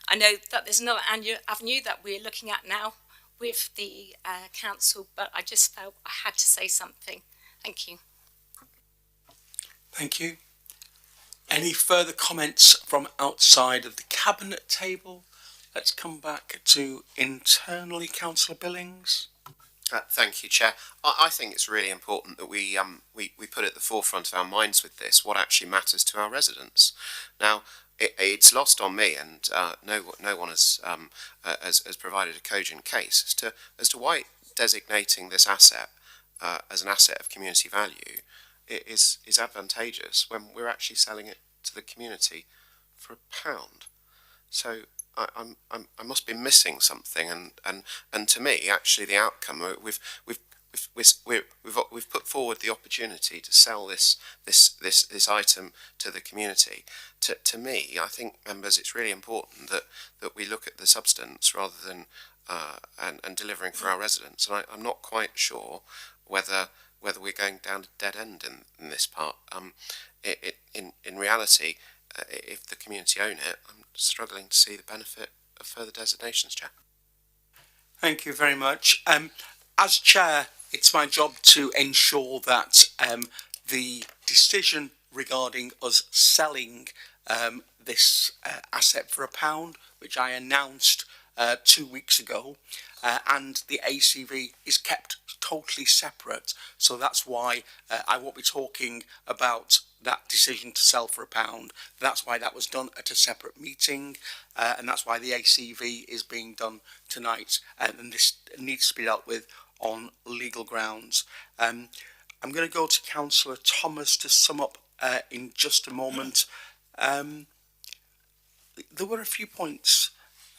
I know that there's another avenue that we're looking at now with the council, but I just felt I had to say something. Thank you. Thank you. Any further comments from outside of the Cabinet table? Let's come back to internally, Councillor Billings. Thank you, Chair. I think it's really important that we put at the forefront of our minds with this what actually matters to our residents. Now, it's lost on me, and no one has provided a cogent case as to why designating this asset as an asset of community value is advantageous when we're actually selling it to the community for £1. So I must be missing something, and to me, actually, the outcome we've we've put forward the opportunity to sell this item to the community. To me, I think, members, it's really important that we look at the substance rather than and delivering for our residents. And I'm not quite sure whether we're going down a dead end in this part. In reality, if the community own it, I'm struggling to see the benefit of further designations, Chair. Thank you very much. As Chair, it's my job to ensure that the decision regarding us selling this asset for £1, which I announced 2 weeks ago, and the ACV is kept totally separate. So that's why I won't be talking about that decision to sell for £1. That's why that was done at a separate meeting, and that's why the ACV is being done tonight, and this needs to be dealt with on legal grounds. I'm going to go to Councillor Thomas to sum up in just a moment. There were a few points.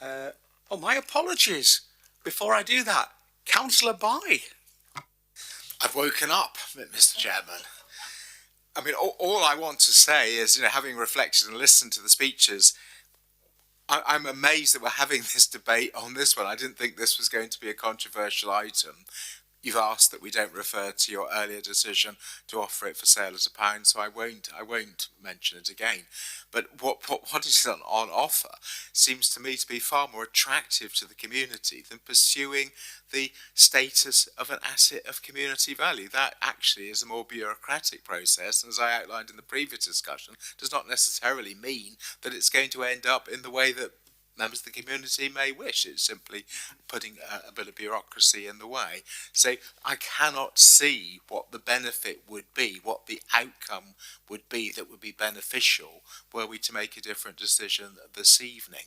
Oh, my apologies. Before I do that, Councillor Bye. I've woken up, Mr. Chairman. I mean, all I want to say is, having reflected and listened to the speeches, I'm amazed that we're having this debate on this one. I didn't think this was going to be a controversial item. You've asked that we don't refer to your earlier decision to offer it for sale at £1, so I won't mention it again. But what is on offer seems to me to be far more attractive to the community than pursuing the status of an asset of community value. That actually is a more bureaucratic process, and as I outlined in the previous discussion, does not necessarily mean that it's going to end up in the way that members of the community may wish. It's simply putting a bit of bureaucracy in the way. So I cannot see what the benefit would be, what the outcome would be that would be beneficial were we to make a different decision this evening.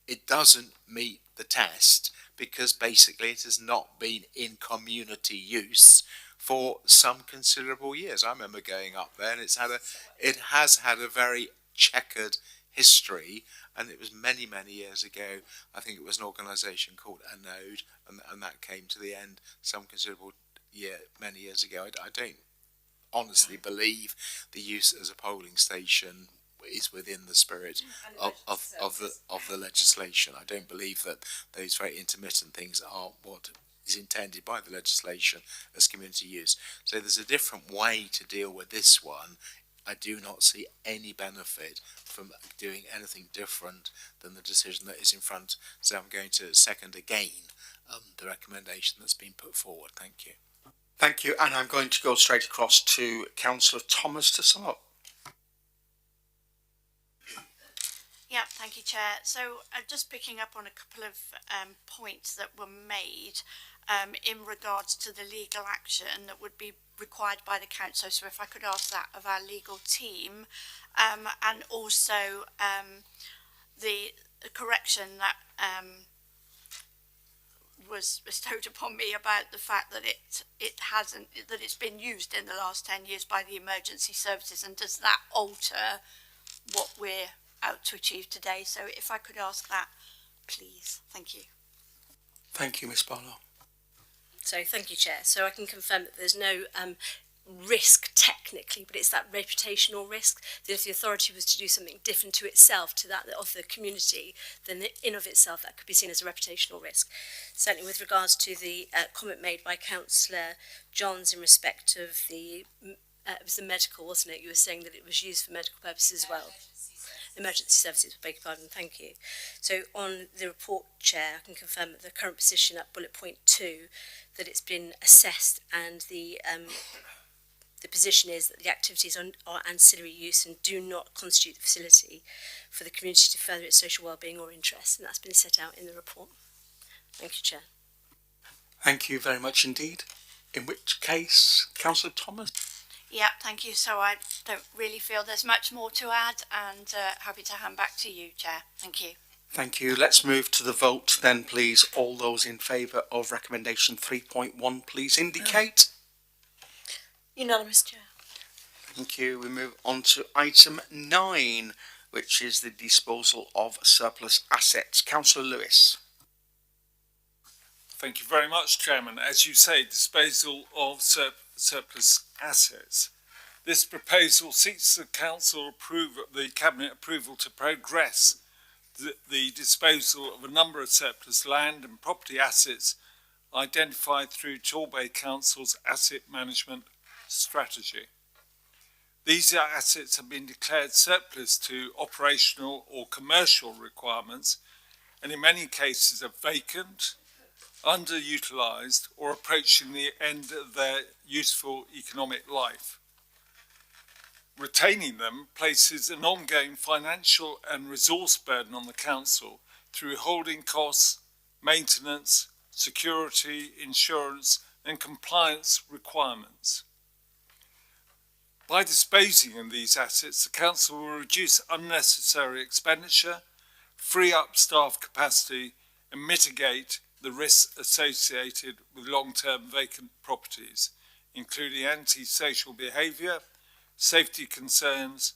It doesn't meet the test because basically it has not been in community use for some considerable years. I remember going up there, and it has had a very checkered history, and it was many years ago. I think it was an organisation called Anode, and that came to the end some considerable many years ago. I don't honestly believe the use as a polling station is within the spirit of the legislation. I don't believe that those very intermittent things are what is intended by the legislation as community use. So there's a different way to deal with this one. I do not see any benefit from doing anything different than the decision that is in front. So I'm going to second again the recommendation that's been put forward. Thank you. Thank you, and I'm going to go straight across to Councillor Thomas to sum up. Yeah, thank you, Chair. So just picking up on a couple of points that were made in regards to the legal action that would be required by the council. So if I could ask that of our legal team, and also the correction that was bestowed upon me about the fact that it's been used in the last 10 years by the emergency services, and does that alter what we're out to achieve today? So if I could ask that, please. Thank you. Thank you, Ms Barlow. So thank you, Chair. So I can confirm that there's no risk technically, but it's that reputational risk that if the authority was to do something different to itself, to that of the community, then in of itself that could be seen as a reputational risk. Certainly with regards to the comment made by Councillor Johns in respect of the, it was the medical, wasn't it? You were saying that it was used for medical purposes as well. Emergency services, beg your pardon, thank you. So on the report, Chair, I can confirm that the current position at bullet point 2, that it's been assessed, and the position is that the activities are ancillary use and do not constitute the facility for the community to further its social wellbeing or interests, and that's been set out in the report. Thank you, Chair. Thank you very much indeed. In which case, Councillor Thomas. Yeah, thank you. So I don't really feel there's much more to add, and happy to hand back to you, Chair. Thank you. Thank you. Let's move to the vote then, please. All those in favour of recommendation 3.1, please indicate. Unanimous, Chair. Thank you. We move on to item 9, which is the disposal of surplus assets. Councillor Lewis. Thank you very much, Chairman. As you say, disposal of surplus assets. This proposal seeks the Cabinet approval to progress the disposal of a number of surplus land and property assets identified through Torbay Council's asset management strategy. These assets have been declared surplus to operational or commercial requirements, and in many cases are vacant, underutilised, or approaching the end of their useful economic life. Retaining them places an ongoing financial and resource burden on the Council through holding costs, maintenance, security, insurance, and compliance requirements. By disposing of these assets, the Council will reduce unnecessary expenditure, free up staff capacity, and mitigate the risks associated with long-term vacant properties, including antisocial behaviour, safety concerns,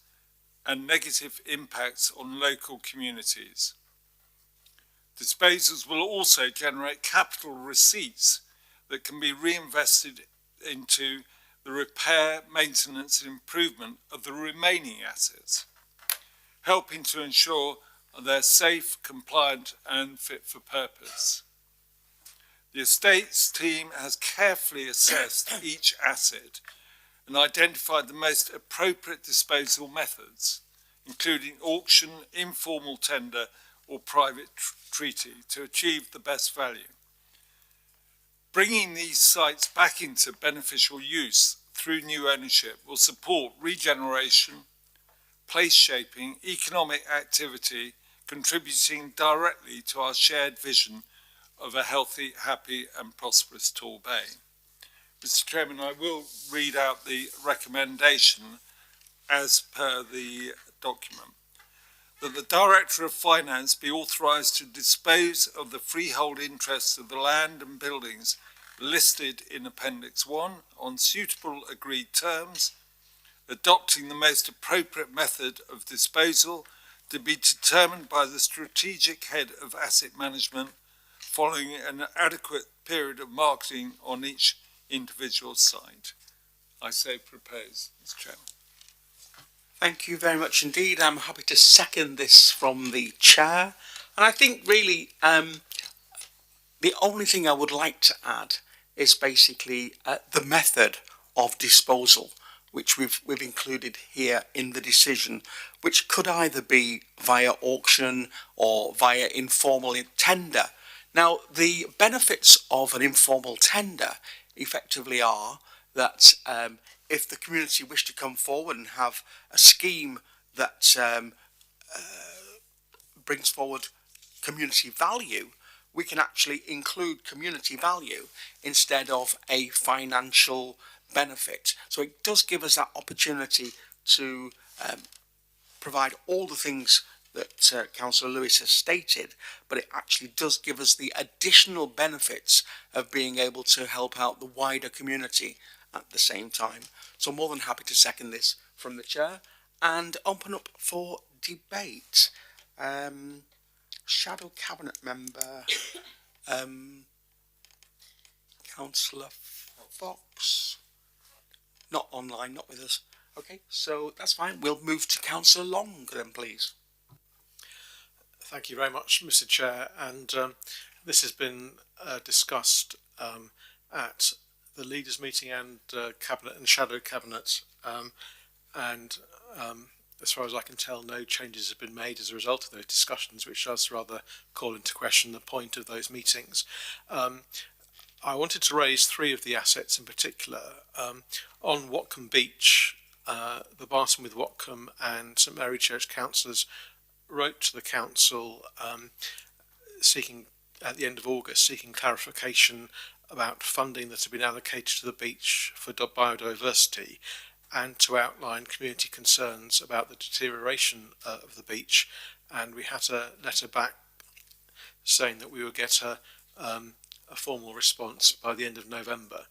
and negative impacts on local communities. Disposals will also generate capital receipts that can be reinvested into the repair, maintenance and improvement of the remaining assets, helping to ensure they're safe, compliant and fit for purpose. The estates team has carefully assessed each asset and identified the most appropriate disposal methods, including auction, informal tender or private treaty, to achieve the best value. Bringing these sites back into beneficial use through new ownership will support regeneration, place shaping, economic activity, contributing directly to our shared vision of a healthy, happy and prosperous Torbay. Mr. Chairman, I will read out the recommendation as per the document. That the Director of Finance be authorised to dispose of the freehold interests of the land and buildings listed in Appendix 1 on suitable agreed terms, adopting the most appropriate method of disposal to be determined by the strategic head of asset management following an adequate period of marketing on each individual site. I so propose, Mr. Chairman. Thank you very much indeed. I'm happy to second this from the Chair. And I think really the only thing I would like to add is basically the method of disposal, which we've included here in the decision, which could either be via auction or via informal tender. Now, the benefits of an informal tender effectively are that if the community wish to come forward and have a scheme that brings forward community value, we can actually include community value instead of a financial benefit. So it does give us that opportunity to provide all the things that Councillor Lewis has stated, but it actually does give us the additional benefits of being able to help out the wider community at the same time. So I'm more than happy to second this from the Chair and open up for debate. Shadow Cabinet Member, Councillor Fox, not online, not with us. Okay, so that's fine. We'll move to Councillor Long then, please. Thank you very much, Mr. Chair. And this has been discussed at the leaders' meeting and cabinet and shadow cabinet. As far as I can tell, no changes have been made as a result of those discussions, which does rather call into question the point of those meetings. I wanted to raise three of the assets in particular. On Watcombe Beach, the Barton with Watcombe and St Mary Church councillors wrote to the council seeking, at the end of August, seeking clarification about funding that had been allocated to the beach for biodiversity, and to outline community concerns about the deterioration of the beach. And we had a letter back saying that we would get a formal response by the end of November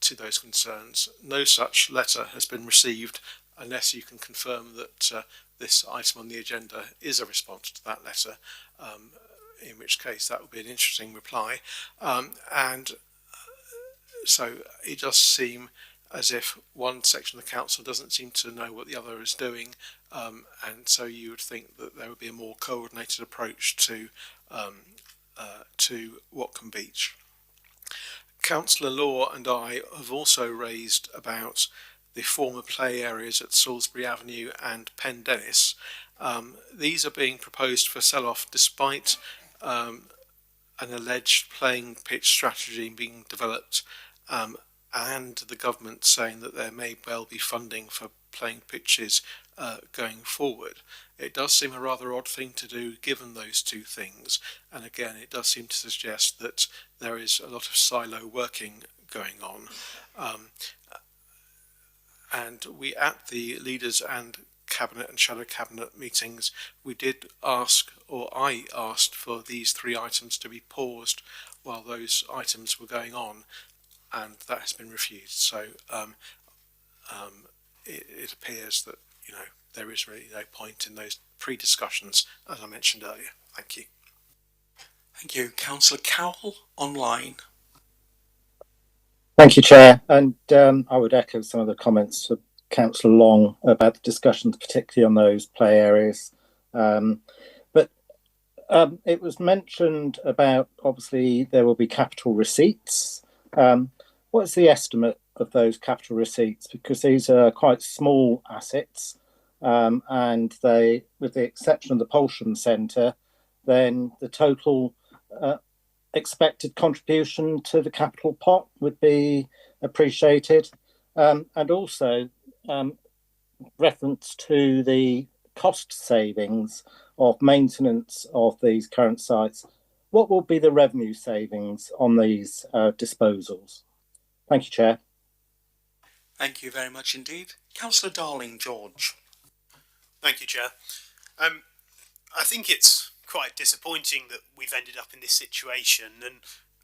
to those concerns. No such letter has been received, unless you can confirm that this item on the agenda is a response to that letter in which case that would be an interesting reply. So it does seem as if one section of the council doesn't seem to know what the other is doing, and so you would think that there would be a more coordinated approach to Watcombe Beach. Councillor Law and I have also raised about the former play areas at Salisbury Avenue and Pendennis. These are being proposed for sell-off despite an alleged playing pitch strategy being developed, and the government saying that there may well be funding for playing pitches going forward. It does seem a rather odd thing to do given those two things, and again it does seem to suggest that there is a lot of silo working going on. And we, at the leaders and cabinet and shadow cabinet meetings, we did ask, or I asked, for these 3 items to be paused while those items were going on, and that has been refused. So it appears that, you know, there is really no point in those pre-discussions, as I mentioned earlier. Thank you. Thank you. Councillor Cowell, online. Thank you, Chair. And I would echo some of the comments of Councillor Long about the discussions, particularly on those play areas. But it was mentioned about, obviously, there will be capital receipts. What's the estimate of those capital receipts? Because these are quite small assets, and they, with the exception of the Polsham Centre, then the total expected contribution to the capital pot would be appreciated, and also reference to the cost savings of maintenance of these current sites. What will be the revenue savings on these disposals? Thank you, Chair. Thank you very much indeed. Councillor Darling, George. Thank you, Chair. I think it's quite disappointing that we've ended up in this situation, and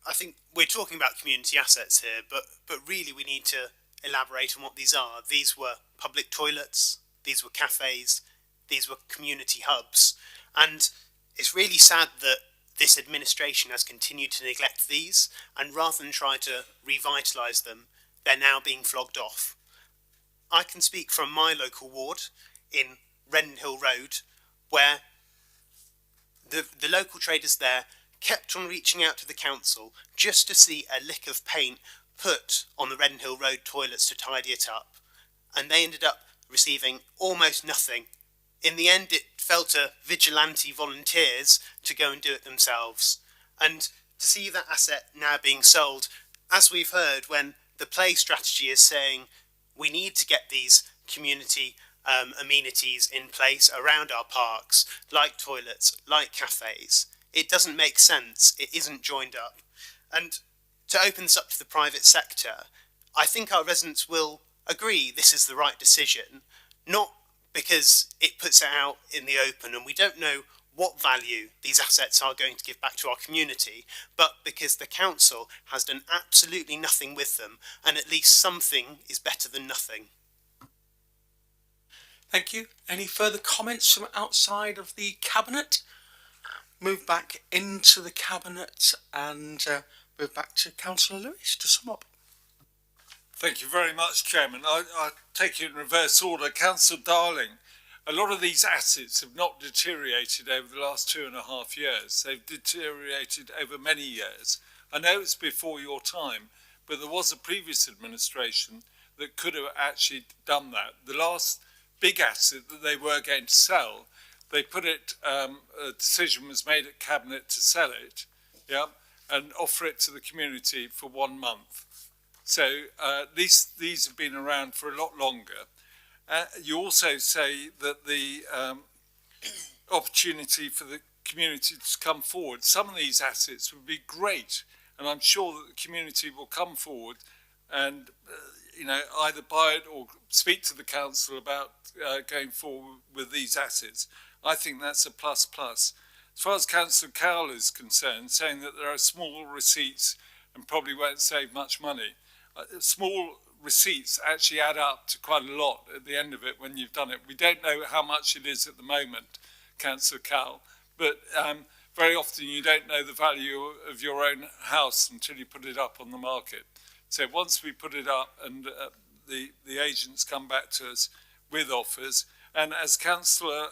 I think we're talking about community assets here, but really we need to elaborate on what these are. These were public toilets, these were cafes, these were community hubs, and it's really sad that this administration has continued to neglect these, and rather than try to revitalise them, they're now being flogged off. I can speak from my local ward in Reddenhill Road, where the local traders there kept on reaching out to the council just to see a lick of paint put on the Reddenhill Road toilets to tidy it up, and they ended up receiving almost nothing. In the end, it fell to vigilante volunteers to go and do it themselves. And to see that asset now being sold, as we've heard, when the play strategy is saying we need to get these community amenities in place around our parks, like toilets, like cafes, it doesn't make sense. It isn't joined up. And to open this up to the private sector, I think our residents will agree this is the right decision, not because it puts it out in the open and we don't know what value these assets are going to give back to our community, but because the council has done absolutely nothing with them, and at least something is better than nothing. Thank you. Any further comments from outside of the cabinet? Move back into the cabinet and move back to Councillor Lewis to sum up. Thank you very much, Chairman. I take it in reverse order. Councillor Darling, a lot of these assets have not deteriorated over the last 2.5 years. They've deteriorated over many years. I know it's before your time, but there was a previous administration that could have actually done that. The last big asset that they were going to sell, they put it, a decision was made at Cabinet to sell it, yeah, and offer it to the community for 1 month. So these have been around for a lot longer. You also say that the opportunity for the community to come forward, some of these assets would be great, and I'm sure that the community will come forward and you know, either buy it or speak to the council about going forward with these assets. I think that's a plus plus. As far as Councillor Cowell is concerned, saying that there are small receipts and probably won't save much money, small receipts actually add up to quite a lot at the end of it when you've done it. We don't know how much it is at the moment, Councillor Cowell, but very often you don't know the value of your own house until you put it up on the market. So once we put it up and the agents come back to us with offers, and as Councillor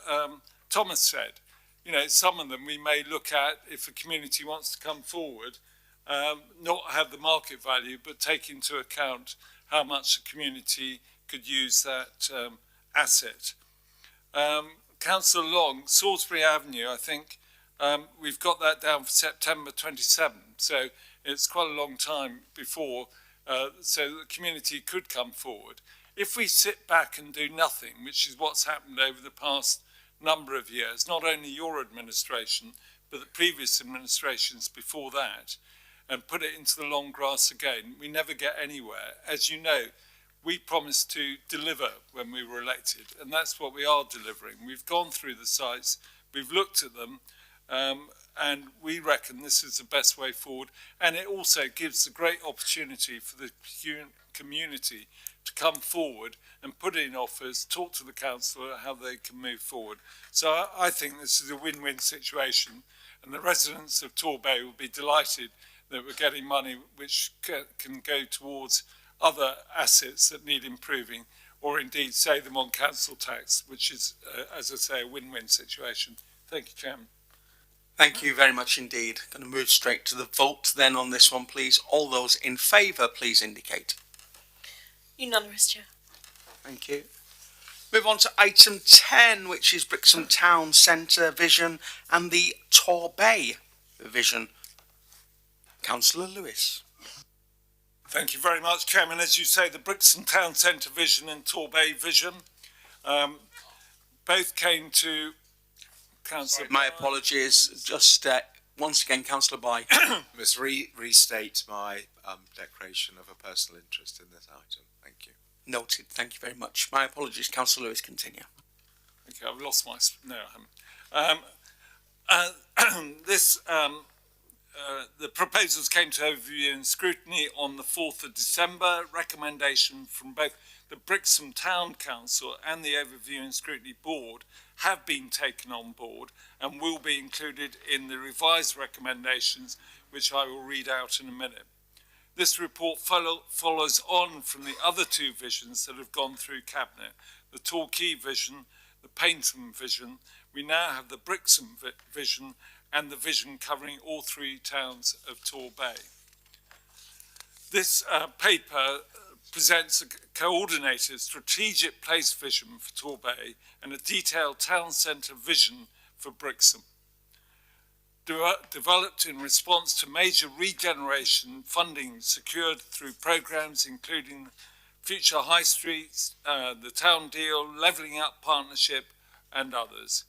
Thomas said, you know, some of them we may look at if a community wants to come forward, not have the market value, but take into account how much the community could use that asset. Councillor Long, Salisbury Avenue, I think we've got that down for September 27, so it's quite a long time before, so the community could come forward. If we sit back and do nothing, which is what's happened over the past number of years, not only your administration, but the previous administrations before that, and put it into the long grass again, we never get anywhere. As you know, we promised to deliver when we were elected, and that's what we are delivering. We've gone through the sites, we've looked at them, and we reckon this is the best way forward, and it also gives a great opportunity for the community to come forward and put in offers, talk to the council how they can move forward. So I think this is a win-win situation, and the residents of Torbay will be delighted that we're getting money which can go towards other assets that need improving, or indeed save them on council tax, which is, as I say, a win-win situation. Thank you, Chairman. Thank you very much indeed. Going to move straight to the vote then on this one, please. All those in favour, please indicate. Unanimous, Chair. Thank you. Move on to item 10, which is Brixham Town Centre Vision and the Torbay Vision. Councillor Lewis. Thank you very much, Chairman. As you say, the Brixham Town Centre Vision and Torbay Vision both came to Councillor. My apologies. Just once again, Councillor By. Must restate my declaration of a personal interest in this item. Thank you. Noted. Thank you very much. My apologies, Councillor Lewis. Continue. Okay, I've lost my. No, I haven't. The proposals came to overview and scrutiny on the 4th of December. Recommendation from both the Brixham Town Council and the Overview and Scrutiny Board have been taken on board and will be included in the revised recommendations, which I will read out in a minute. This report follows on from the other two visions that have gone through Cabinet, the Torquay vision, the Paignton vision. We now have the Brixham vision and the vision covering all three towns of Torbay. This paper presents a coordinated strategic place vision for Torbay and a detailed town centre vision for Brixham. Developed in response to major regeneration funding secured through programmes including Future High Streets, the Town Deal, Levelling Up Partnership and others.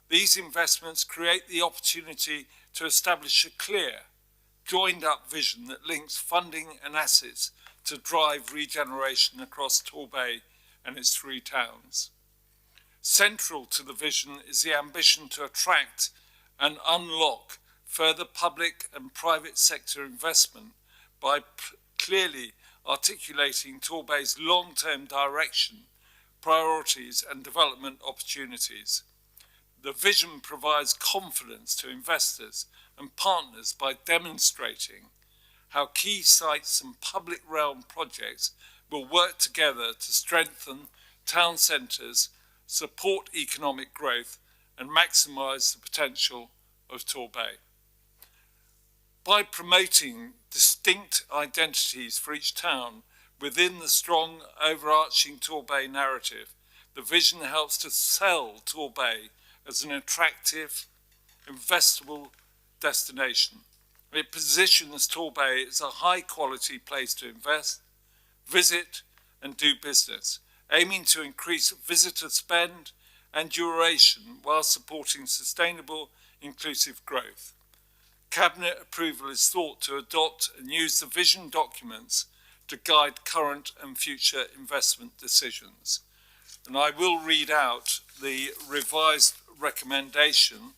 These investments create the opportunity to establish a clear, joined-up vision that links funding and assets to drive regeneration across Torbay and its three towns. Central to the vision is the ambition to attract and unlock further public and private sector investment by clearly articulating Torbay's long-term direction, priorities and development opportunities. The vision provides confidence to investors and partners by demonstrating how key sites and public realm projects will work together to strengthen town centres, support economic growth and maximise the potential of Torbay. By promoting distinct identities for each town within the strong overarching Torbay narrative, the vision helps to sell Torbay as an attractive, investable destination. It positions Torbay as a high-quality place to invest, visit and do business, aiming to increase visitor spend and duration while supporting sustainable, inclusive growth. Cabinet approval is thought to adopt and use the vision documents to guide current and future investment decisions. And I will read out the revised recommendation,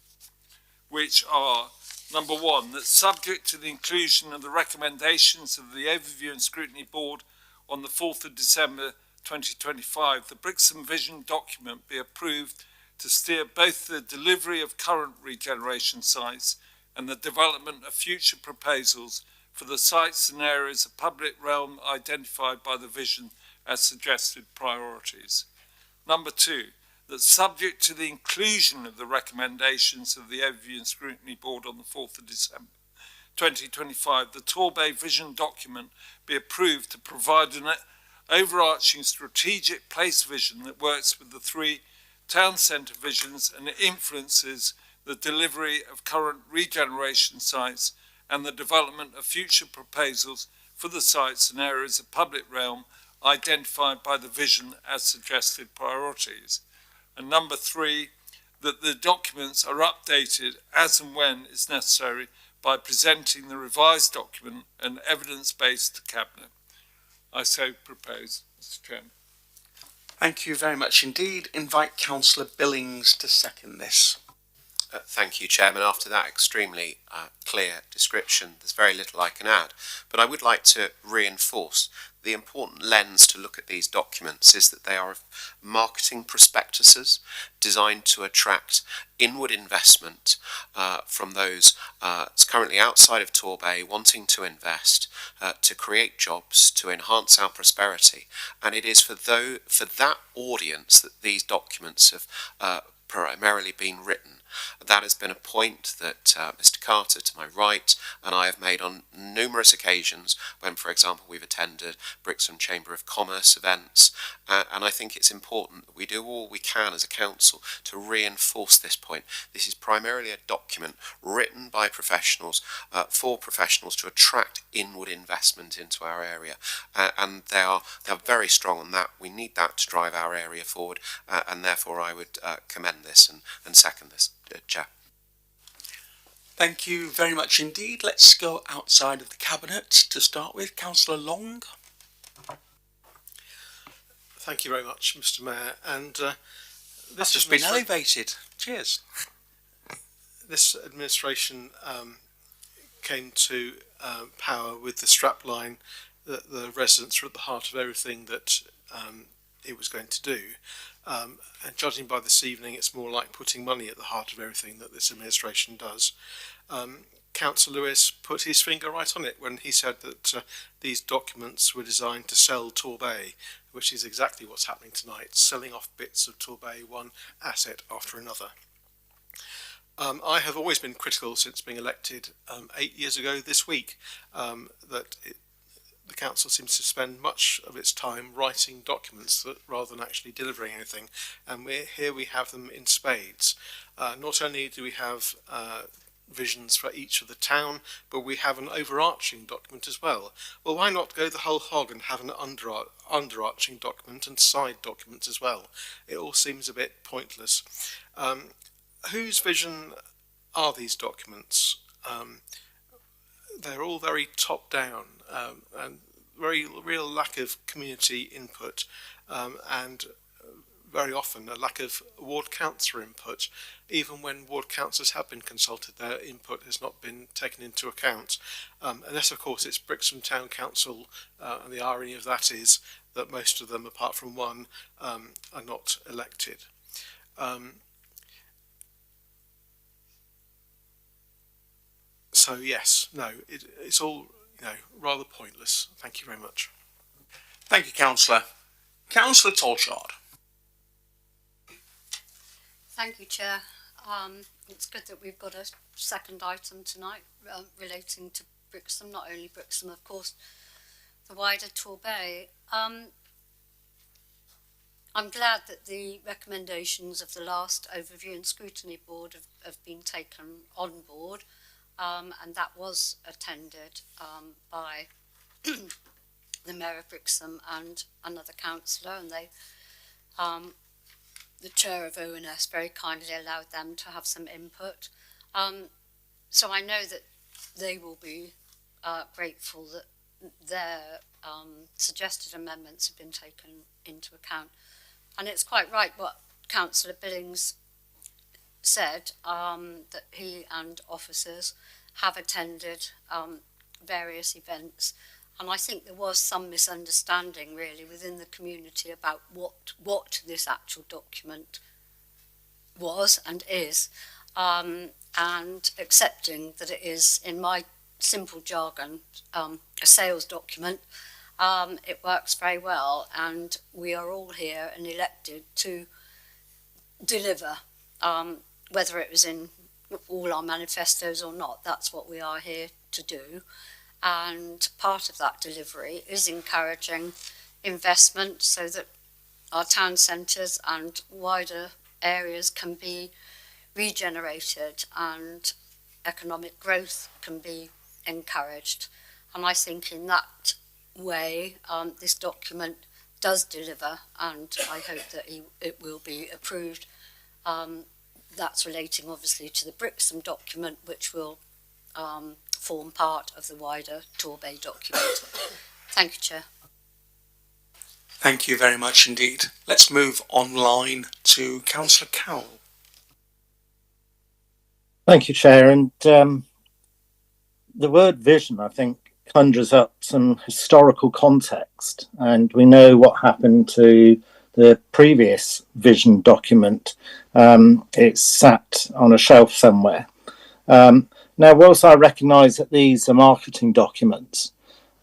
which are, number one, that subject to the inclusion of the recommendations of the Overview and Scrutiny Board on the 4th of December 2025, the Brixham Vision document be approved to steer both the delivery of current regeneration sites and the development of future proposals for the sites and areas of public realm identified by the vision as suggested priorities. Number two, that subject to the inclusion of the recommendations of the Overview and Scrutiny Board on the 4th of December 2025, the Torbay vision document be approved to provide an overarching strategic place vision that works with the three town centre visions and influences the delivery of current regeneration sites and the development of future proposals for the sites and areas of public realm identified by the vision as suggested priorities. And number three, that the documents are updated as and when is necessary by presenting the revised document and evidence base to Cabinet. I so propose, Mr. Chairman. Thank you very much indeed. Invite Councillor Billings to second this. Thank you, Chairman. After that extremely clear description, there's very little I can add. But I would like to reinforce the important lens to look at these documents is that they are marketing prospectuses designed to attract inward investment from those currently outside of Torbay wanting to invest, to create jobs, to enhance our prosperity. And it is for that audience that these documents have primarily been written. That has been a point that Mr. Carter, to my right, and I have made on numerous occasions when, for example, we've attended Brixham Chamber of Commerce events, and I think it's important that we do all we can as a council to reinforce this point. This is primarily a document written by professionals, for professionals to attract inward investment into our area, and they are very strong on that. We need that to drive our area forward, and therefore I would commend this and second this. Chair. Thank you very much indeed. Let's go outside of the Cabinet to start with. Councillor Long. Thank you very much, Mr. Mayor. And this has been elevated. Cheers. This administration came to power with the strapline that the residents are at the heart of everything that it was going to do. And judging by this evening, it's more like putting money at the heart of everything that this administration does. Councillor Lewis put his finger right on it when he said that these documents were designed to sell Torbay, which is exactly what's happening tonight, selling off bits of Torbay, one asset after another. I have always been critical since being elected 8 years ago this week that the council seems to spend much of its time writing documents rather than actually delivering anything, and here we have them in spades. Not only do we have visions for each of the town, but we have an overarching document as well. Well, why not go the whole hog and have an underarching document and side documents as well? It all seems a bit pointless. Whose vision are these documents? They're all very top-down and very real lack of community input, and very often a lack of ward councillor input. Even when ward councillors have been consulted, their input has not been taken into account. Unless, of course, it's Brixham Town Council, and the irony of that is that most of them, apart from one, are not elected. So yes, no, it's all rather pointless. Thank you very much. Thank you, Councillor. Councillor Tolshard. Thank you, Chair. It's good that we've got a second item tonight relating to Brixham, not only Brixham, of course, the wider Torbay. I'm glad that the recommendations of the last Overview and Scrutiny Board have been taken on board. And that was attended by the Mayor of Brixham and another councillor, and they, the Chair of ONS very kindly allowed them to have some input. So I know that they will be grateful that their suggested amendments have been taken into account. And it's quite right what Councillor Billings said, that he and officers have attended various events, and I think there was some misunderstanding really within the community about what this actual document was and is, and accepting that it is, in my simple jargon, a sales document. It works very well, and we are all here and elected to deliver, whether it was in all our manifestos or not. That's what we are here to do, and part of that delivery is encouraging investment so that our town centres and wider areas can be regenerated and economic growth can be encouraged. And I think in that way, this document does deliver, and I hope that it will be approved. That's relating obviously to the Brixham document, which will form part of the wider Torbay document. Thank you, Chair. Thank you very much indeed. Let's move online to Councillor Cowell. Thank you, Chair. And the word vision, I think, conjures up some historical context. And we know what happened to the previous vision document. It's sat on a shelf somewhere. Now, whilst I recognise that these are marketing documents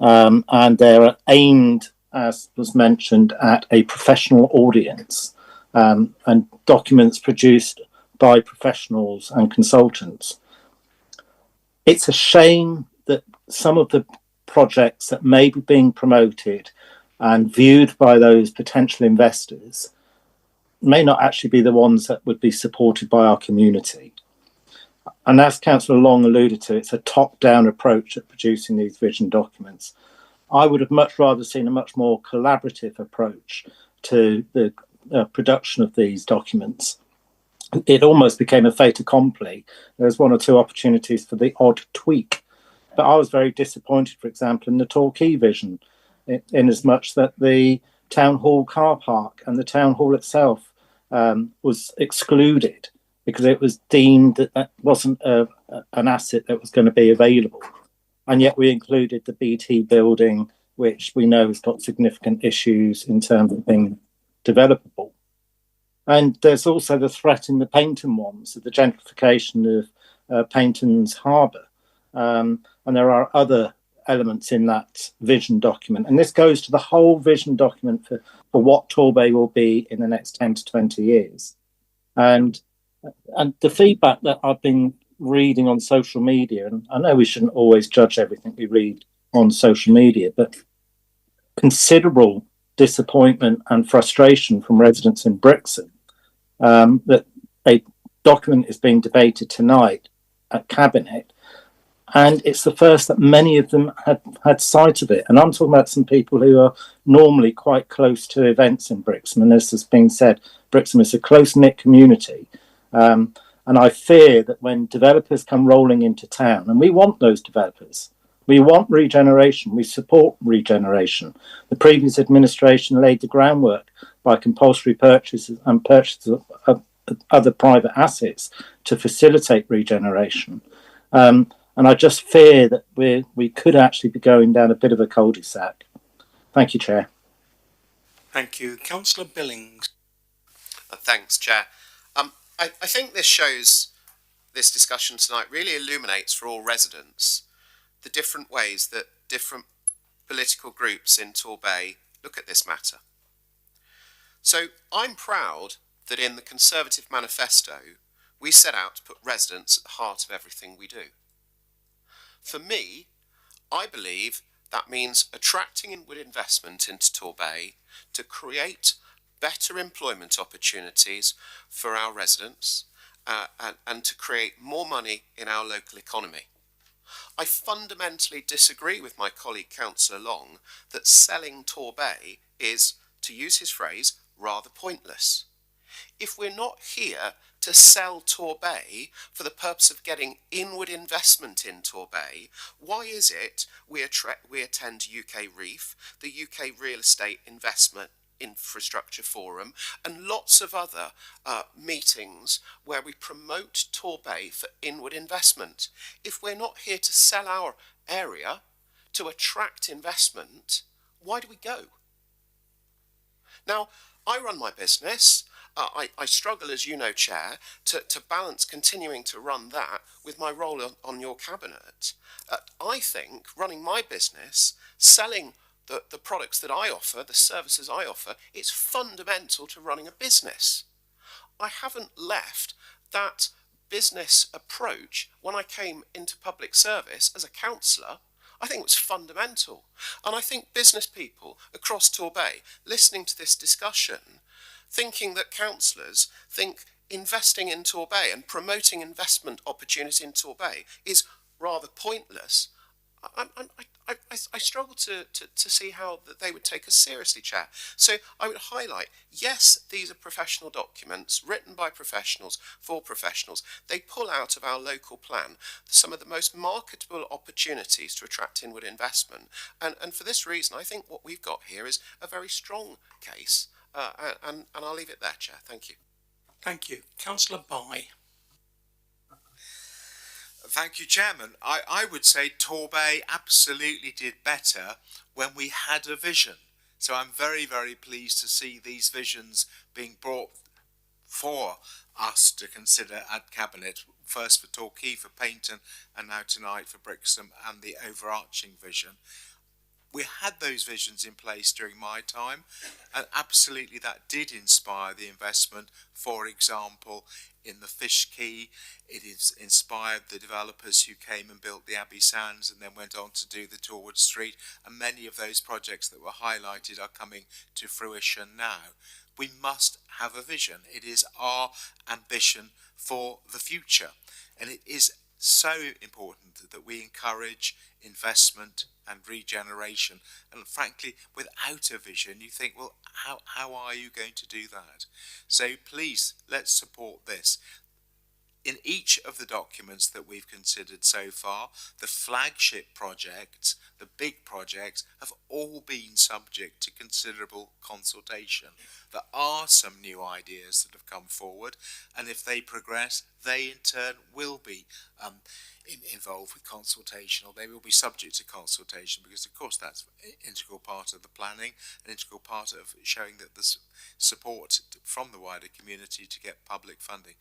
and they're aimed, as was mentioned, at a professional audience and documents produced by professionals and consultants, it's a shame that some of the projects that may be being promoted and viewed by those potential investors may not actually be the ones that would be supported by our community. And as Councillor Long alluded to, it's a top-down approach at producing these vision documents. I would have much rather seen a much more collaborative approach to the production of these documents. It almost became a fait accompli. There was one or two opportunities for the odd tweak. But I was very disappointed, for example, in the Torquay vision, in as much that the town hall car park and the town hall itself was excluded because it was deemed that that wasn't an asset that was going to be available. And yet we included the BT building, which we know has got significant issues in terms of being developable. And there's also the threat in the Paignton ones, of the gentrification of Paignton's harbour. And there are other elements in that vision document. And this goes to the whole vision document for what Torbay will be in the next 10 to 20 years. And the feedback that I've been reading on social media, and I know we shouldn't always judge everything we read on social media, but considerable disappointment and frustration from residents in Brixham that a document is being debated tonight at Cabinet, and it's the first that many of them had sight of it. And I'm talking about some people who are normally quite close to events in Brixham, and as has been said, Brixham is a close-knit community. And I fear that when developers come rolling into town, and we want those developers, we want regeneration, we support regeneration. The previous administration laid the groundwork by compulsory purchases and purchases of other private assets to facilitate regeneration. And I just fear that we could actually be going down a bit of a cul-de-sac. Thank you, Chair. Thank you. Councillor Billings. Thanks, Chair. I think this discussion tonight really illuminates for all residents the different ways that different political groups in Torbay look at this matter. So I'm proud that in the Conservative manifesto we set out to put residents at the heart of everything we do. For me, I believe that means attracting inward investment into Torbay to create better employment opportunities for our residents and to create more money in our local economy. I fundamentally disagree with my colleague Councillor Long that selling Torbay is, to use his phrase, rather pointless. If we're not here to sell Torbay for the purpose of getting inward investment in Torbay, why is it we attend UK REEF, the UK Real Estate Investment Infrastructure Forum, and lots of other meetings where we promote Torbay for inward investment? If we're not here to sell our area to attract investment, why do we go? Now, I run my business. I struggle, as you know, Chair, to balance continuing to run that with my role on your cabinet. I think running my business, selling the products that I offer, the services I offer, it's fundamental to running a business. I haven't left that business approach when I came into public service as a councillor. I think it was fundamental. And I think business people across Torbay, listening to this discussion, thinking that councillors think investing in Torbay and promoting investment opportunity in Torbay is rather pointless. I struggle to see how that they would take us seriously, Chair. So I would highlight, yes, these are professional documents written by professionals for professionals. They pull out of our local plan some of the most marketable opportunities to attract inward investment. And for this reason, I think what we've got here is a very strong case. And I'll leave it there, Chair. Thank you. Thank you. Councillor Bye. Thank you, Chairman. I would say Torbay absolutely did better when we had a vision. So I'm very, very pleased to see these visions being brought for us to consider at Cabinet. First for Torquay, for Paignton, and now tonight for Brixham and the overarching vision. We had those visions in place during my time, and absolutely that did inspire the investment. For example, in the Fish Quay, it has inspired the developers who came and built the Abbey Sands and then went on to do the Torwood Street, and many of those projects that were highlighted are coming to fruition now. We must have a vision. It is our ambition for the future, and it is so important that we encourage investment and regeneration. And frankly, without a vision, you think, well, how are you going to do that? So please, let's support this. In each of the documents that we've considered so far, the flagship projects, the big projects, have all been subject to considerable consultation. There are some new ideas that have come forward, and if they progress, they in turn will be involved with consultation, or they will be subject to consultation, because of course that's an integral part of the planning, an integral part of showing that there's support from the wider community to get public funding.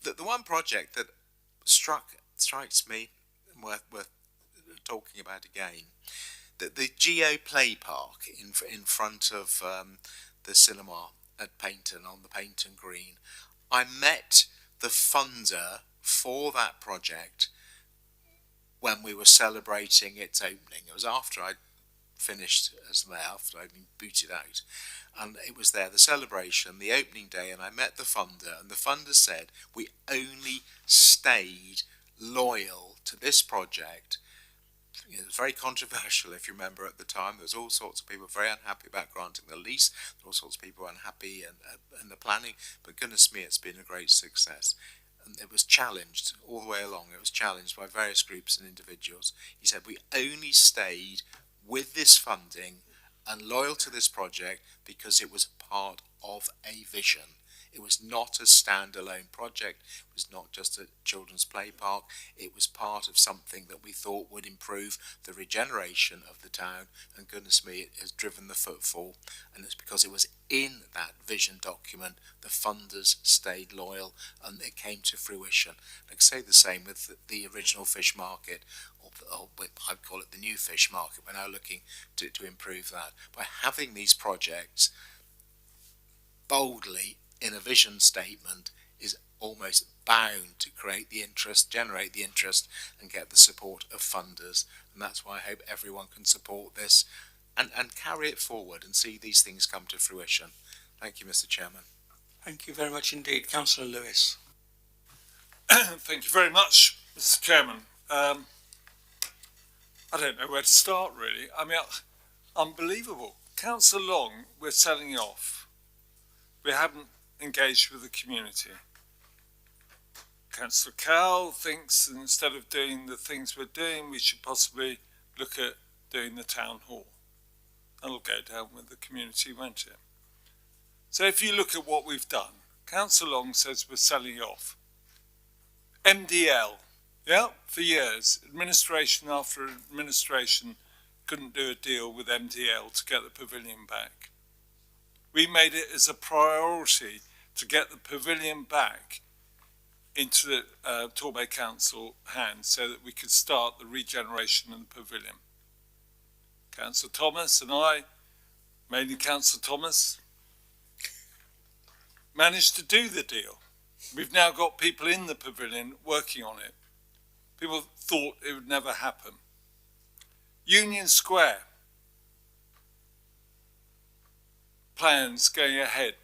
The one project that strikes me worth talking about again, the Geo Play Park in front of the cinema at Paignton on the Paignton Green. I met the funder for that project when we were celebrating its opening. It was after I'd finished as mayor, after I'd been booted out. And it was there, the celebration, the opening day, and I met the funder, and the funder said, we only stayed loyal to this project. It was very controversial, if you remember at the time. There was all sorts of people very unhappy about granting the lease. There were all sorts of people unhappy in the planning. But goodness me, it's been a great success. And it was challenged all the way along. It was challenged by various groups and individuals. He said, we only stayed with this funding and loyal to this project because it was part of a vision. It was not a standalone project. It was not just a children's play park. It was part of something that we thought would improve the regeneration of the town. And goodness me, it has driven the footfall. And it's because it was in that vision document, the funders stayed loyal and it came to fruition. I can say the same with the original fish market, or I'd call it the new fish market. We're now looking to improve that. By having these projects boldly in a vision statement is almost bound to create the interest, generate the interest, and get the support of funders. And that's why I hope everyone can support this and carry it forward and see these things come to fruition. Thank you, Mr. Chairman. Thank you very much indeed. Councillor Lewis. Thank you very much, Mr. Chairman. I don't know where to start, really. I mean, unbelievable. Councillor Long, we're selling off. We haven't engaged with the community. Councillor Cowell thinks instead of doing the things we're doing, we should possibly look at doing the town hall. That'll go down with the community, won't it? So if you look at what we've done, Councillor Long says we're selling off. MDL, yeah, for years, administration after administration couldn't do a deal with MDL to get the pavilion back. We made it as a priority to get the pavilion back into the Torbay Council hands so that we could start the regeneration of the pavilion. Councillor Thomas and I, mainly Councillor Thomas, managed to do the deal. We've now got people in the pavilion working on it. People thought it would never happen. Union Square. Plans going ahead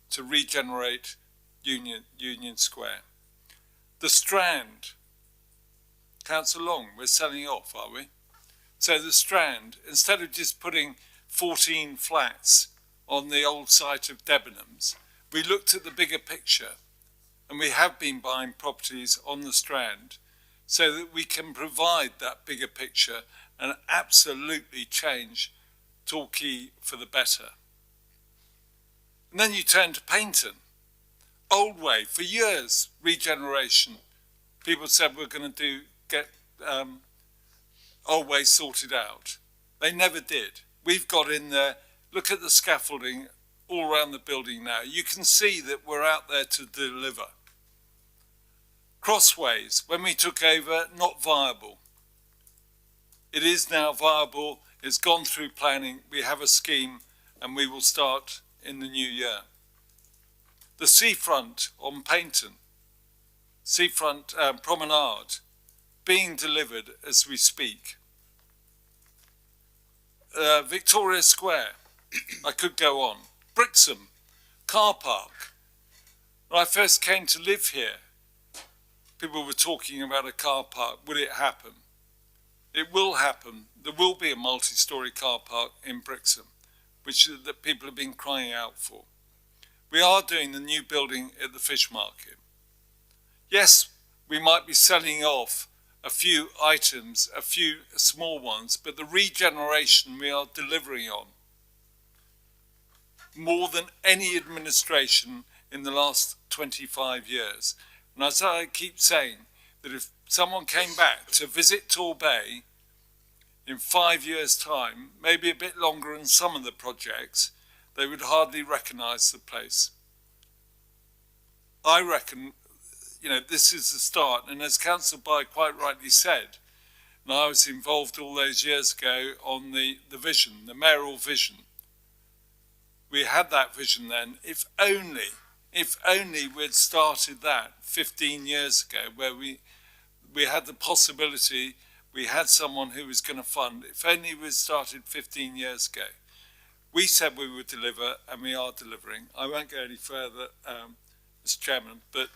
to regenerate Union Square. The Strand. Councillor Long, we're selling off, are we? So the Strand, instead of just putting 14 flats on the old site of Debenhams, we looked at the bigger picture, and we have been buying properties on the Strand so that we can provide that bigger picture and absolutely change Torquay for the better. And then you turn to Paignton. Old way, for years, regeneration. People said we're going to get old way sorted out. They never did. We've got in there, look at the scaffolding all around the building now. You can see that we're out there to deliver. Crossways, when we took over, not viable. It is now viable, it's gone through planning, we have a scheme, and we will start in the new year. The seafront on Paignton, seafront promenade, being delivered as we speak. Victoria Square, I could go on. Brixham, car park. When I first came to live here, people were talking about a car park. Will it happen? It will happen. There will be a multi-storey car park in Brixham, which that people have been crying out for. We are doing the new building at the fish market. Yes, we might be selling off a few items, a few small ones, but the regeneration we are delivering on, more than any administration in the last 25 years. And as I keep saying, that if someone came back to visit Torbay in 5 years' time, maybe a bit longer in some of the projects, they would hardly recognise the place. I reckon, this is the start. And as Councillor By quite rightly said, and I was involved all those years ago on the vision, the mayoral vision. We had that vision then. If only we'd started that 15 years ago, where we had the possibility, we had someone who was going to fund. If only we'd started 15 years ago. We said we would deliver, and we are delivering. I won't go any further, Mr. Chairman, but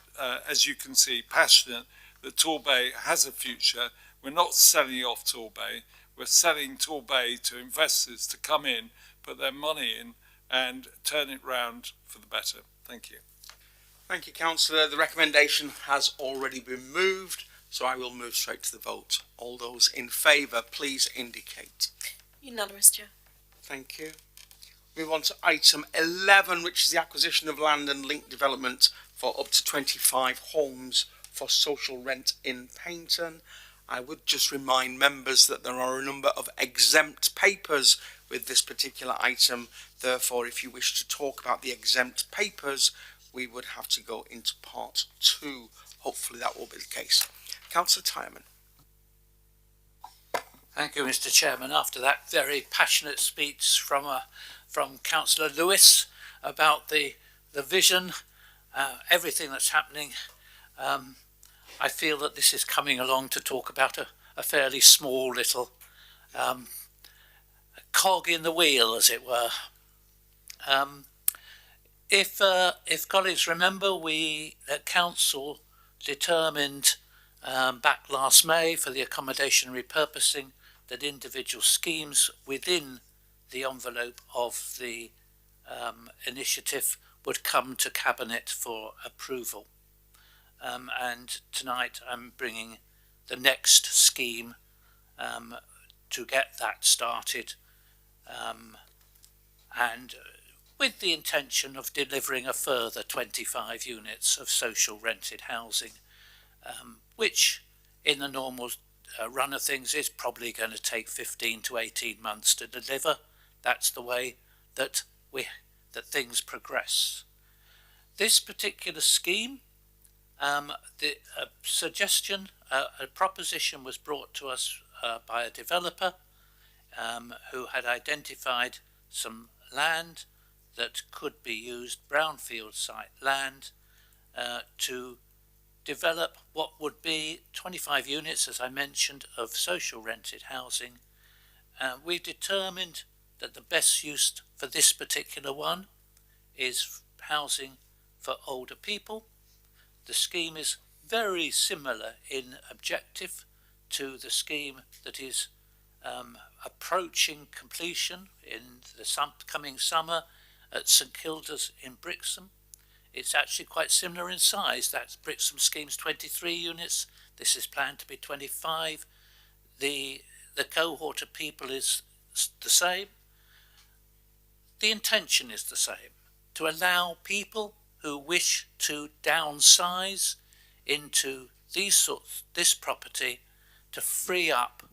as you can see, passionate that Torbay has a future. We're not selling off Torbay. We're selling Torbay to investors to come in, put their money in, and turn it round for the better. Thank you. Thank you, Councillor. The recommendation has already been moved, so I will move straight to the vote. All those in favour, please indicate. Unanimous, Chair. Thank you. Move on to item 11, which is the acquisition of land and link development for up to 25 homes for social rent in Paignton. I would just remind members that there are a number of exempt papers with this particular item. Therefore, if you wish to talk about the exempt papers, we would have to go into part 2. Hopefully that will be the case. Councillor Tyerman. Thank you, Mr. Chairman. After that very passionate speech from Councillor Lewis about the vision, everything that's happening, I feel that this is coming along to talk about a fairly small little cog in the wheel, as it were. If colleagues remember, we at Council determined back last May for the accommodation repurposing that individual schemes within the envelope of the initiative would come to Cabinet for approval. And tonight I'm bringing the next scheme to get that started, and with the intention of delivering a further 25 units of social rented housing, which in the normal run of things is probably going to take 15 to 18 months to deliver. That's the way that things progress. This particular scheme, the suggestion, a proposition was brought to us by a developer who had identified some land that could be used, brownfield site land, to develop what would be 25 units, as I mentioned, of social rented housing. We determined that the best use for this particular one is housing for older people. The scheme is very similar in objective to the scheme that is approaching completion in the coming summer at St Kilda's in Brixham. It's actually quite similar in size. That Brixham scheme's 23 units. This is planned to be 25. The cohort of people is the same. The intention is the same, to allow people who wish to downsize into this property to free up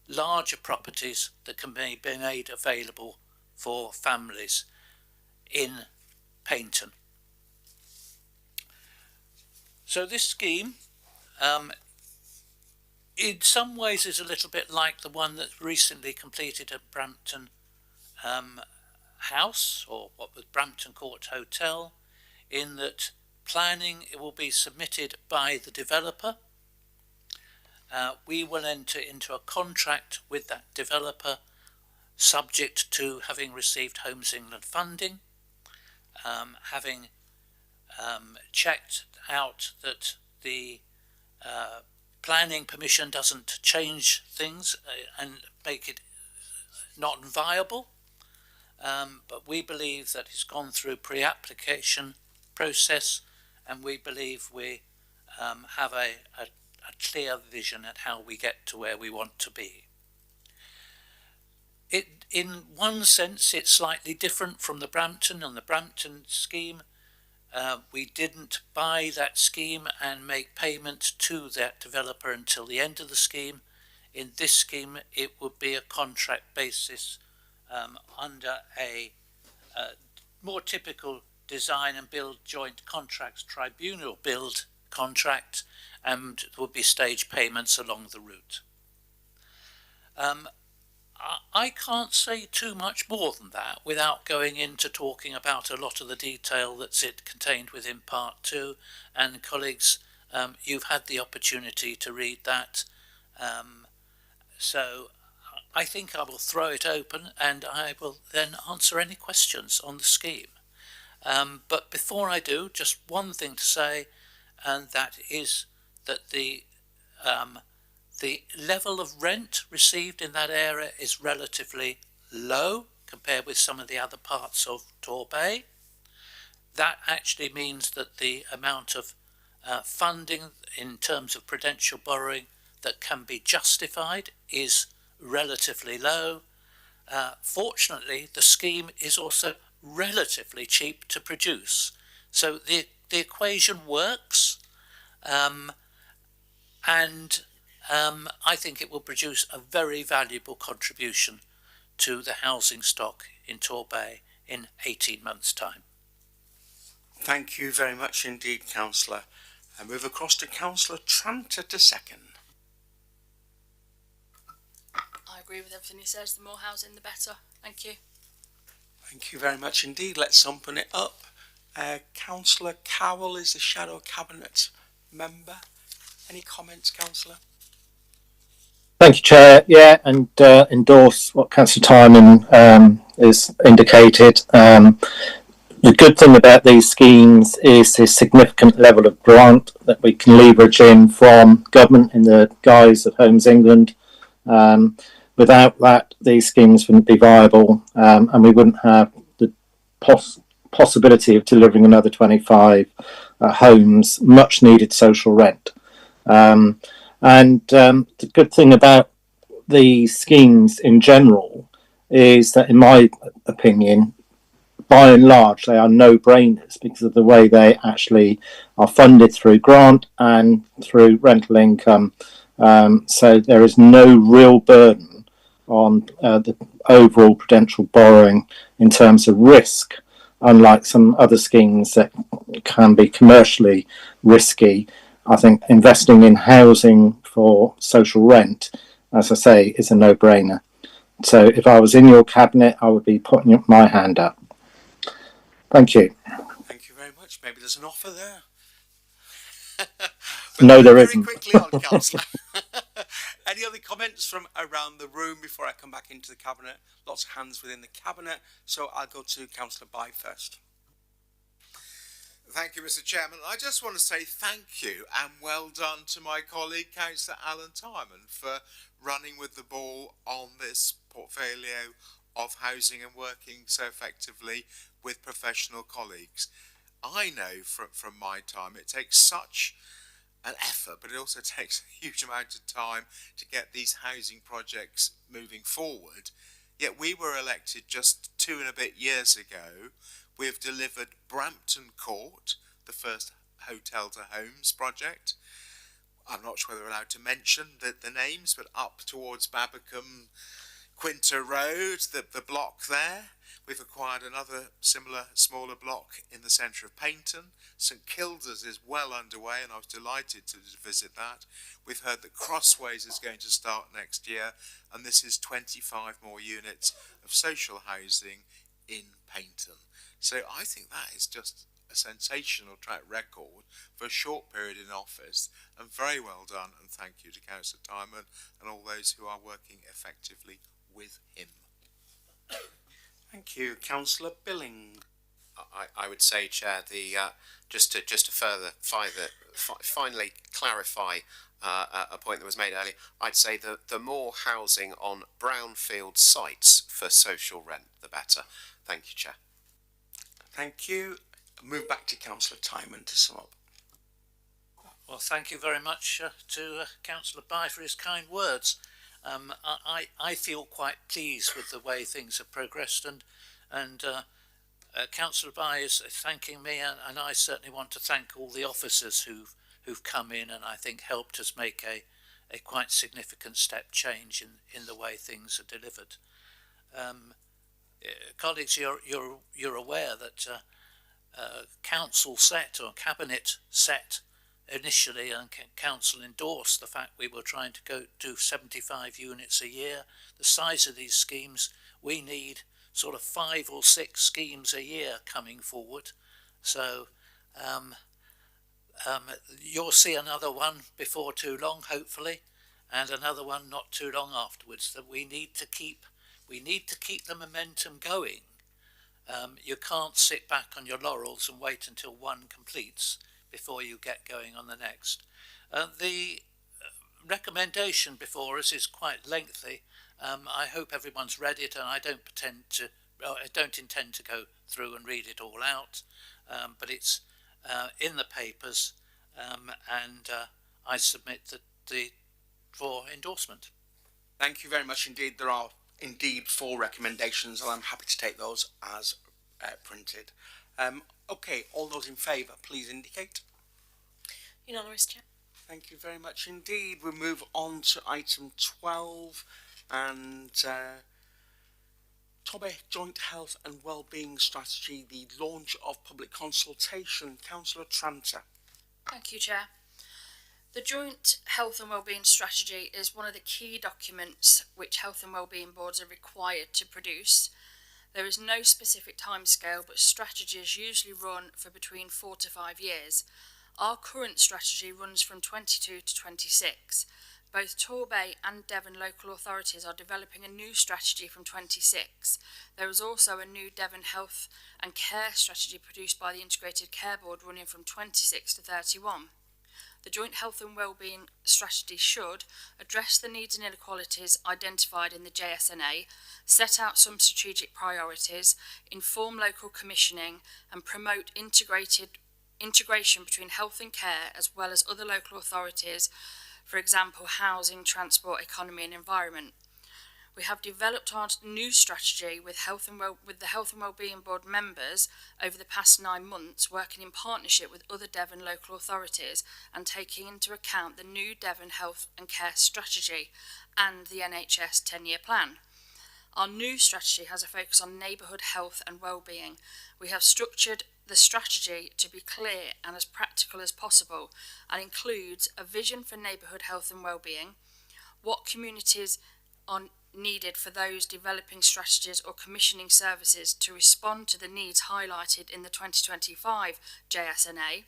larger properties that can be made available for families in Paignton. So this scheme in some ways is a little bit like the one that recently completed at Brampton House, or what was Brampton Court Hotel, in that planning will be submitted by the developer. We will enter into a contract with that developer subject to having received Homes England funding, having checked out that the planning permission doesn't change things and make it not viable. But we believe that it's gone through pre-application process, and we believe we have a clear vision at how we get to where we want to be. In one sense, it's slightly different from the Brampton. On the Brampton scheme, we didn't buy that scheme and make payment to that developer until the end of the scheme. In this scheme, it would be a contract basis under a more typical design and build joint contracts tribunal build contract, and there would be stage payments along the route. I can't say too much more than that without going into talking about a lot of the detail that's contained within part 2, and colleagues, you've had the opportunity to read that, so I think I will throw it open and I will then answer any questions on the scheme. But before I do, just one thing to say, and that is that the level of rent received in that area is relatively low compared with some of the other parts of Torbay. That actually means that the amount of funding in terms of prudential borrowing that can be justified is relatively low. Fortunately, the scheme is also relatively cheap to produce. So the equation works, and I think it will produce a very valuable contribution to the housing stock in Torbay in 18 months' time. Thank you very much indeed, Councillor. I move across to Councillor Tranter to second. I agree with everything he says. The more housing, the better. Thank you. Thank you very much indeed. Let's open it up. Councillor Cowell is the Shadow Cabinet member. Any comments, Councillor? Thank you, Chair. Yeah, and endorse what Councillor Timon has indicated. The good thing about these schemes is the significant level of grant that we can leverage in from government in the guise of Homes England. Without that, these schemes wouldn't be viable, and we wouldn't have the possibility of delivering another 25 homes, much needed social rent. The good thing about these schemes in general is that, in my opinion, by and large, they are no-brainers because of the way they actually are funded through grant and through rental income. So there is no real burden on the overall prudential borrowing in terms of risk unlike some other schemes that can be commercially risky, I think investing in housing for social rent, as I say, is a no-brainer. So if I was in your cabinet, I would be putting my hand up. Thank you. Thank you very much. Maybe there's an offer there. No, there very isn't. Quickly on, Councillor. Any other comments from around the room before I come back into the cabinet? Lots of hands within the cabinet, so I'll go to Councillor Bye first. Thank you, Mr. Chairman. I just want to say thank you and well done to my colleague, Councillor Alan Tymon, for running with the ball on this portfolio of housing and working so effectively with professional colleagues. I know from my time it takes such an effort, but it also takes a huge amount of time to get these housing projects moving forward. Yet we were elected just 2 and a bit years ago. We have delivered Brampton Court, the first hotel to homes project. I'm not sure whether we're allowed to mention the names, but up towards Babacombe, Quinter Road, the block there. We've acquired another similar smaller block in the centre of Paignton. St Kilda's is well underway and I was delighted to visit that. We've heard that Crossways is going to start next year, and this is 25 more units of social housing in Paignton. So I think that is just a sensational track record for a short period in office, and very well done, and thank you to Councillor Tymon and all those who are working effectively with him. Thank you, Councillor Billing. I would say, Chair, just to finally clarify a point that was made earlier, I'd say the more housing on brownfield sites for social rent, the better. Thank you, Chair. Thank you. Move back to Councillor Tymon to sum up. Well, thank you very much to Councillor Bye for his kind words. I feel quite pleased with the way things have progressed, and Councillor Bye is thanking me, and I certainly want to thank all the officers who've come in and I think helped us make a quite significant step change in the way things are delivered. Colleagues, you're aware that Council set, or Cabinet set initially, and Council endorsed the fact we were trying to go to 75 units a year. The size of these schemes, we need sort of 5 or 6 schemes a year coming forward. So you'll see another one before too long, hopefully, and another one not too long afterwards. That we need to keep the momentum going. You can't sit back on your laurels and wait until one completes before you get going on the next. The recommendation before us is quite lengthy. I hope everyone's read it, and I don't intend to go through and read it all out, but it's in the papers, and I submit for endorsement. Thank you very much indeed. There are indeed 4 recommendations, and I'm happy to take those as printed. Okay, all those in favour, please indicate. Unanimous, Chair. Thank you very much indeed. We move on to item 12, and Torbay Joint Health and Wellbeing Strategy, the launch of public consultation. Councillor Tranter. Thank you, Chair. The Joint Health and Wellbeing Strategy is one of the key documents which health and wellbeing boards are required to produce. There is no specific timescale, but strategies usually run for between 4 to 5 years. Our current strategy runs from 22 to 26. Both Torbay and Devon local authorities are developing a new strategy from 26. There is also a new Devon Health and Care strategy produced by the Integrated Care Board running from 26 to 31. The Joint Health and Wellbeing Strategy should address the needs and inequalities identified in the JSNA, set out some strategic priorities, inform local commissioning, and promote integration between health and care as well as other local authorities, for example, housing, transport, economy and environment. We have developed our new strategy with the Health and Wellbeing Board members over the past 9 months, working in partnership with other Devon local authorities and taking into account the new Devon Health and Care Strategy and the NHS 10-year plan. Our new strategy has a focus on neighbourhood health and wellbeing. We have structured the strategy to be clear and as practical as possible and includes a vision for neighbourhood health and wellbeing, what communities are needed for those developing strategies or commissioning services to respond to the needs highlighted in the 2025 JSNA,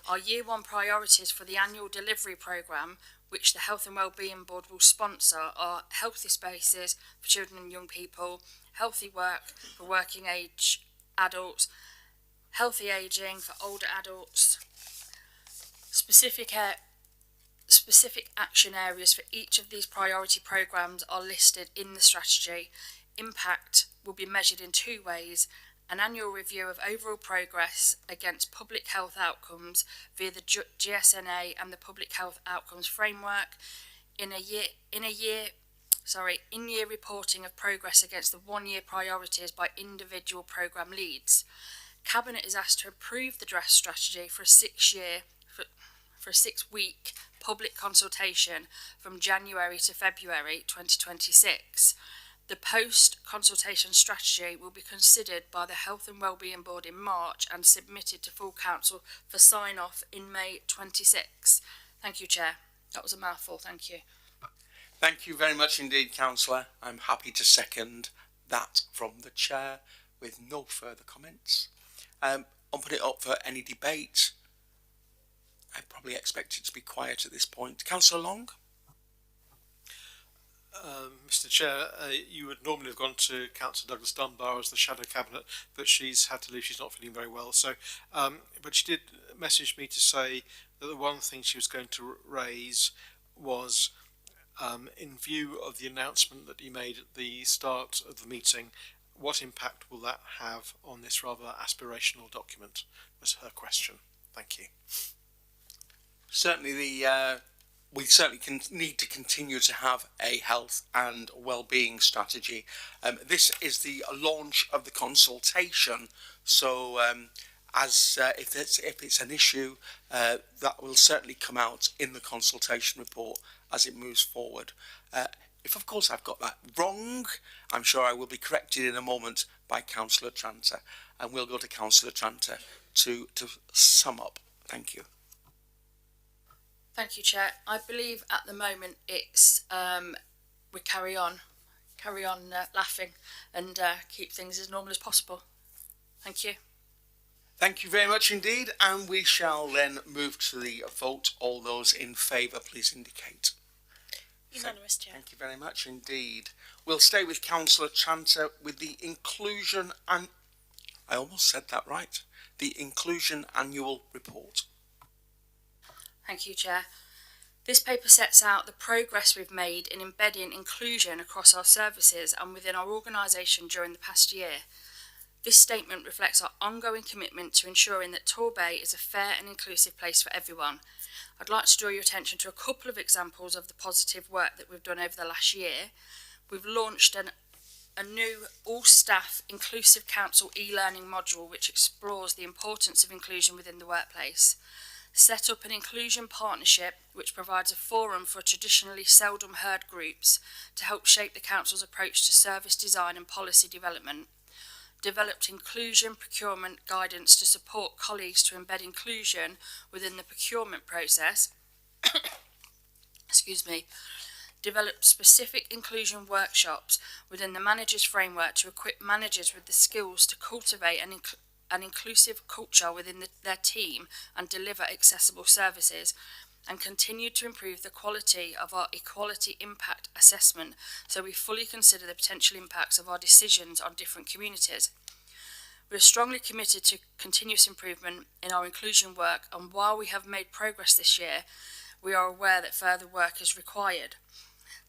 our Year 1 priorities for the annual delivery programme, which the Health and Wellbeing Board will sponsor, are healthy spaces for children and young people, healthy work for working age adults, healthy ageing for older adults. Specific action areas for each of these priority programmes are listed in the strategy. Impact will be measured in two ways: an annual review of overall progress against public health outcomes via the GSNA and the Public Health Outcomes Framework, in-year reporting of progress against the one-year priorities by individual programme leads. Cabinet is asked to approve the draft strategy for a 6-week public consultation from January to February 2026. The post-consultation strategy will be considered by the Health and Wellbeing Board in March and submitted to full council for sign-off in May 26. Thank you, Chair. That was a mouthful, thank you. Thank you very much indeed, Councillor. I'm happy to second that from the Chair with no further comments. Open it up for any debate. I probably expect it to be quiet at this point. Councillor Long? Mr. Chair, you would normally have gone to Councillor Douglas Dunbar as the Shadow Cabinet, but she's had to leave. She's not feeling very well. So, but she did message me to say that the one thing she was going to raise was, in view of the announcement that he made at the start of the meeting, what impact will that have on this rather aspirational document? Was her question. Thank you. Certainly we certainly need to continue to have a health and well-being strategy. This is the launch of the consultation, so if it's an issue, that will certainly come out in the consultation report as it moves forward. If of course I've got that wrong, I'm sure I will be corrected in a moment by Councillor Tranter, and we'll go to Councillor Tranter to sum up. Thank you. Thank you, Chair. I believe at the moment it's we carry on laughing and keep things as normal as possible. Thank you. Thank you very much indeed, and we shall then move to the vote. All those in favour, please indicate. Unanimous, Chair. Thank you very much indeed. We'll stay with Councillor Tranter with the inclusion and I almost said that right. The Inclusion Annual Report. Thank you, Chair. This paper sets out the progress we've made in embedding inclusion across our services and within our organisation during the past year. This statement reflects our ongoing commitment to ensuring that Torbay is a fair and inclusive place for everyone. I'd like to draw your attention to a couple of examples of the positive work that we've done over the last year. We've launched a new all-staff inclusive council e-learning module which explores the importance of inclusion within the workplace. Set up an inclusion partnership which provides a forum for traditionally seldom heard groups to help shape the council's approach to service design and policy development. Developed inclusion procurement guidance to support colleagues to embed inclusion within the procurement process. Excuse me. Developed specific inclusion workshops within the managers framework to equip managers with the skills to cultivate an inclusive culture within their team and deliver accessible services, and continued to improve the quality of our equality impact assessment so we fully consider the potential impacts of our decisions on different communities. We are strongly committed to continuous improvement in our inclusion work, and while we have made progress this year, we are aware that further work is required.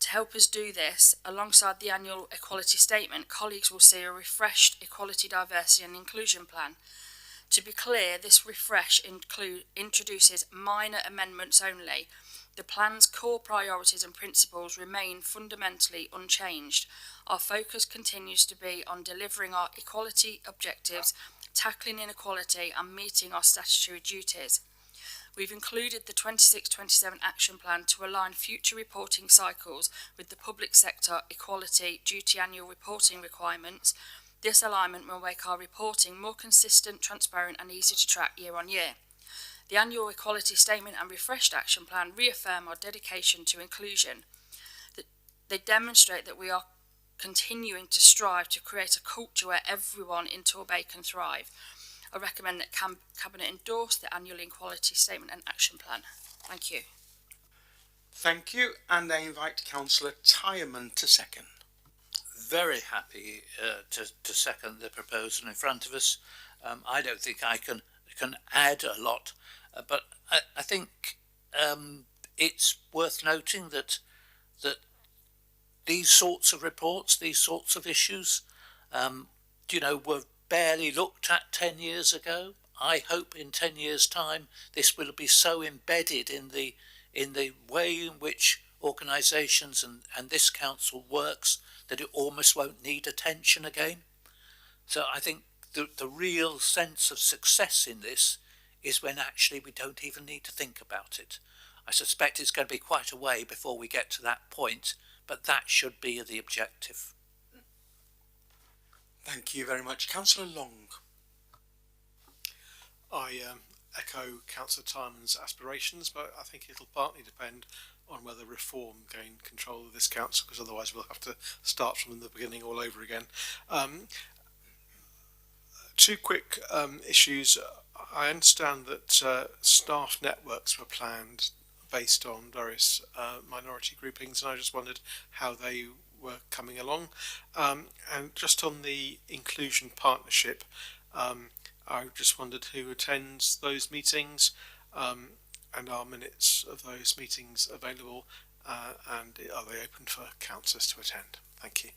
To help us do this, alongside the annual equality statement, colleagues will see a refreshed equality, diversity and inclusion plan. To be clear, this refresh introduces minor amendments only. The plan's core priorities and principles remain fundamentally unchanged. Our focus continues to be on delivering our equality objectives, tackling inequality and meeting our statutory duties. We've included the 26-27 action plan to align future reporting cycles with the public sector equality duty annual reporting requirements. This alignment will make our reporting more consistent, transparent and easy to track year on year. The annual equality statement and refreshed action plan reaffirm our dedication to inclusion. They demonstrate that we are continuing to strive to create a culture where everyone in Torbay can thrive. I recommend that Cabinet endorse the annual equality statement and action plan. Thank you. Thank you, and I invite Councillor Tyerman to second. Very happy to second the proposal in front of us. I don't think I can add a lot, but I think it's worth noting that these sorts of reports, these sorts of issues, were barely looked at 10 years ago. I hope in 10 years' time this will be so embedded in the way in which organisations and this council works that it almost won't need attention again. So I think the real sense of success in this is when actually we don't even need to think about it. I suspect it's going to be quite a way before we get to that point, but that should be the objective. Thank you very much. Councillor Long. I echo Councillor Tyerman's aspirations, but I think it'll partly depend on whether Reform gain control of this council, because otherwise we'll have to start from the beginning all over again. Two quick issues. I understand that staff networks were planned based on various minority groupings, and I just wondered how they were coming along. And just on the inclusion partnership, I just wondered who attends those meetings, and are minutes of those meetings available, and are they open for councillors to attend? Thank you.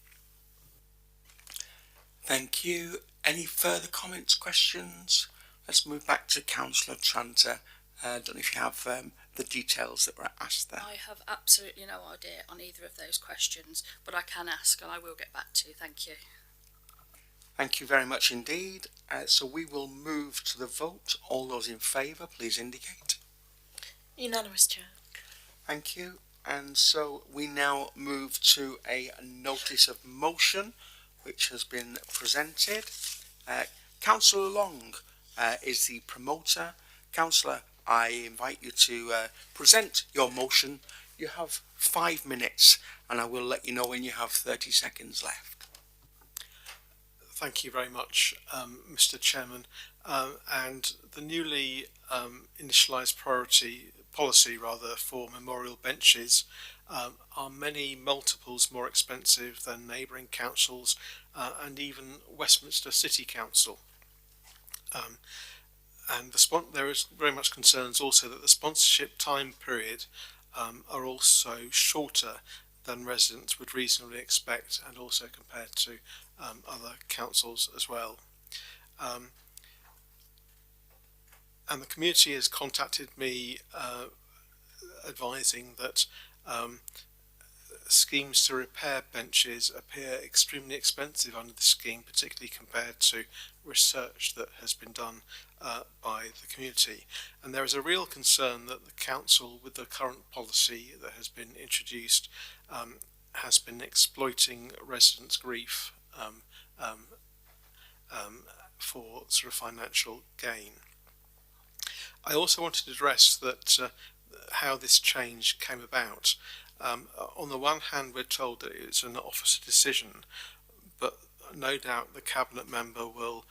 Thank you. Any further comments, questions? Let's move back to Councillor Tranter. I don't know if you have the details that were asked there. I have absolutely no idea on either of those questions, but I can ask and I will get back to you. Thank you. Thank you very much indeed. So we will move to the vote. All those in favour, please indicate. Unanimous, Chair. Thank you. And so we now move to a notice of motion which has been presented. Councillor Long is the promoter. Councillor, I invite you to present your motion. You have 5 minutes, and I will let you know when you have 30 seconds left. Thank you very much, Mr. Chairman. And the newly initialised policy for memorial benches are many multiples more expensive than neighbouring councils and even Westminster City Council. And there is very much concerns also that the sponsorship time period are also shorter than residents would reasonably expect, and also compared to other councils as well. And the community has contacted me advising that schemes to repair benches appear extremely expensive under the scheme, particularly compared to research that has been done by the community. And there is a real concern that the council, with the current policy that has been introduced, has been exploiting residents' grief for sort of financial gain. I also wanted to address that how this change came about. On the one hand, we're told that it's an officer decision, but no doubt the cabinet member will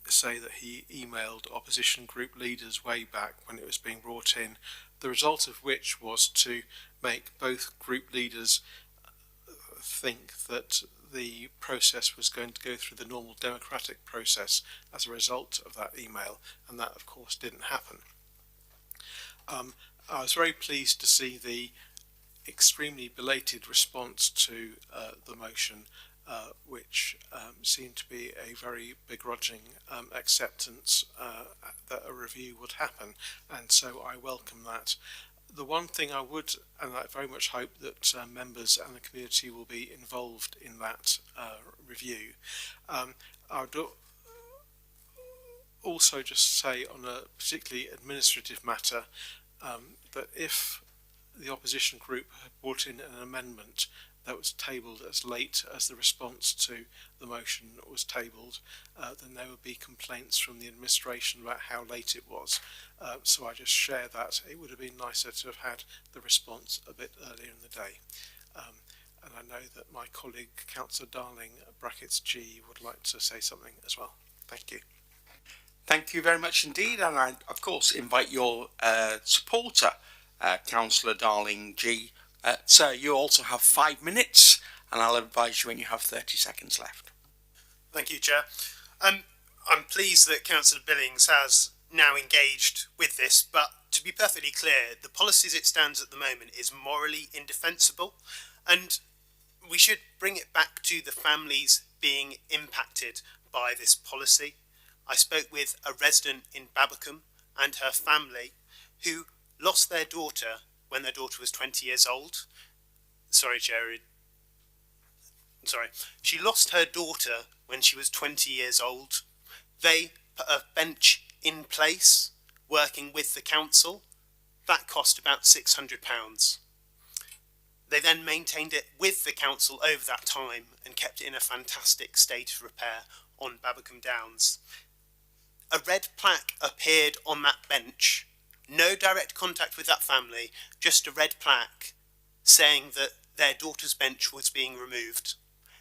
say that he emailed opposition group leaders way back when it was being brought in, the result of which was to make both group leaders think that the process was going to go through the normal democratic process as a result of that email, and that of course didn't happen. I was very pleased to see the extremely belated response to the motion, which seemed to be a very begrudging acceptance that a review would happen, and so I welcome that. The one thing I would, and I very much hope that members and the community will be involved in that review, also just say on a particularly administrative matter that if the opposition group had brought in an amendment that was tabled as late as the response to the motion was tabled, then there would be complaints from the administration about how late it was. So I just share that. It would have been nicer to have had the response a bit earlier in the day. And I know that my colleague, Councillor Darling, brackets G, would like to say something as well. Thank you. Thank you very much indeed, and I, of course, invite your supporter, Councillor Darling G. Sir, you also have 5 minutes, and I'll advise you when you have 30 seconds left. Thank you, Chair. I'm pleased that Councillor Billings has now engaged with this, but to be perfectly clear, the policy as it stands at the moment is morally indefensible, and we should bring it back to the families being impacted by this policy. I spoke with a resident in Babbacombe and her family who lost their daughter when their daughter was 20 years old. She lost her daughter when she was 20 years old. They put a bench in place working with the council. That cost about £600. They then maintained it with the council over that time and kept it in a fantastic state of repair on Babbacombe Downs. A red plaque appeared on that bench. No direct contact with that family, just a red plaque saying that their daughter's bench was being removed.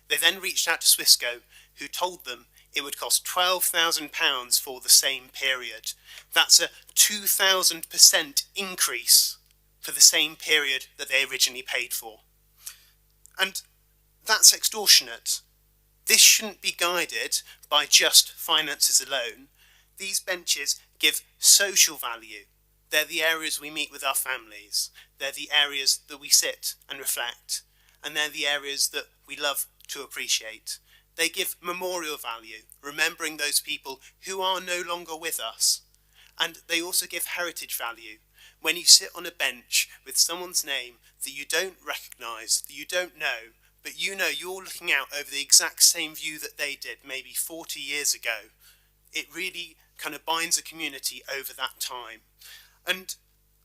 They then reached out to Swissco, who told them it would cost £12,000 for the same period. That's a 2,000% increase for the same period that they originally paid for. And that's extortionate. This shouldn't be guided by just finances alone. These benches give social value. They're the areas we meet with our families. They're the areas that we sit and reflect. And they're the areas that we love to appreciate. They give memorial value, remembering those people who are no longer with us. And they also give heritage value. When you sit on a bench with someone's name that you don't recognise, that you don't know, but you know you're looking out over the exact same view that they did maybe 40 years ago, it really kind of binds a community over that time. And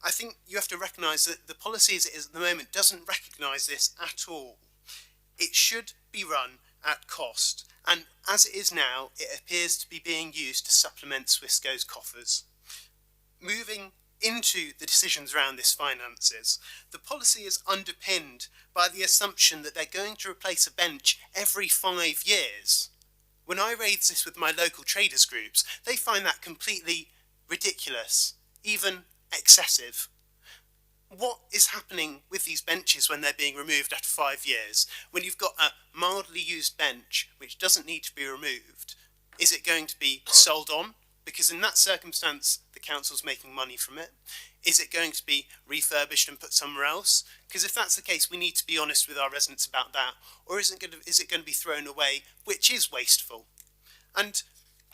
I think you have to recognise that the policy as it is at the moment doesn't recognise this at all. It should be run at cost, and as it is now, it appears to be being used to supplement Swissco's coffers. Moving into the decisions around this finances, the policy is underpinned by the assumption that they're going to replace a bench every 5 years. When I raise this with my local traders groups, they find that completely ridiculous, even excessive. What is happening with these benches when they're being removed after 5 years? When you've got a mildly used bench which doesn't need to be removed, is it going to be sold on? Because in that circumstance, the council's making money from it. Is it going to be refurbished and put somewhere else? Because if that's the case, we need to be honest with our residents about that. Or is it going to be thrown away, which is wasteful? And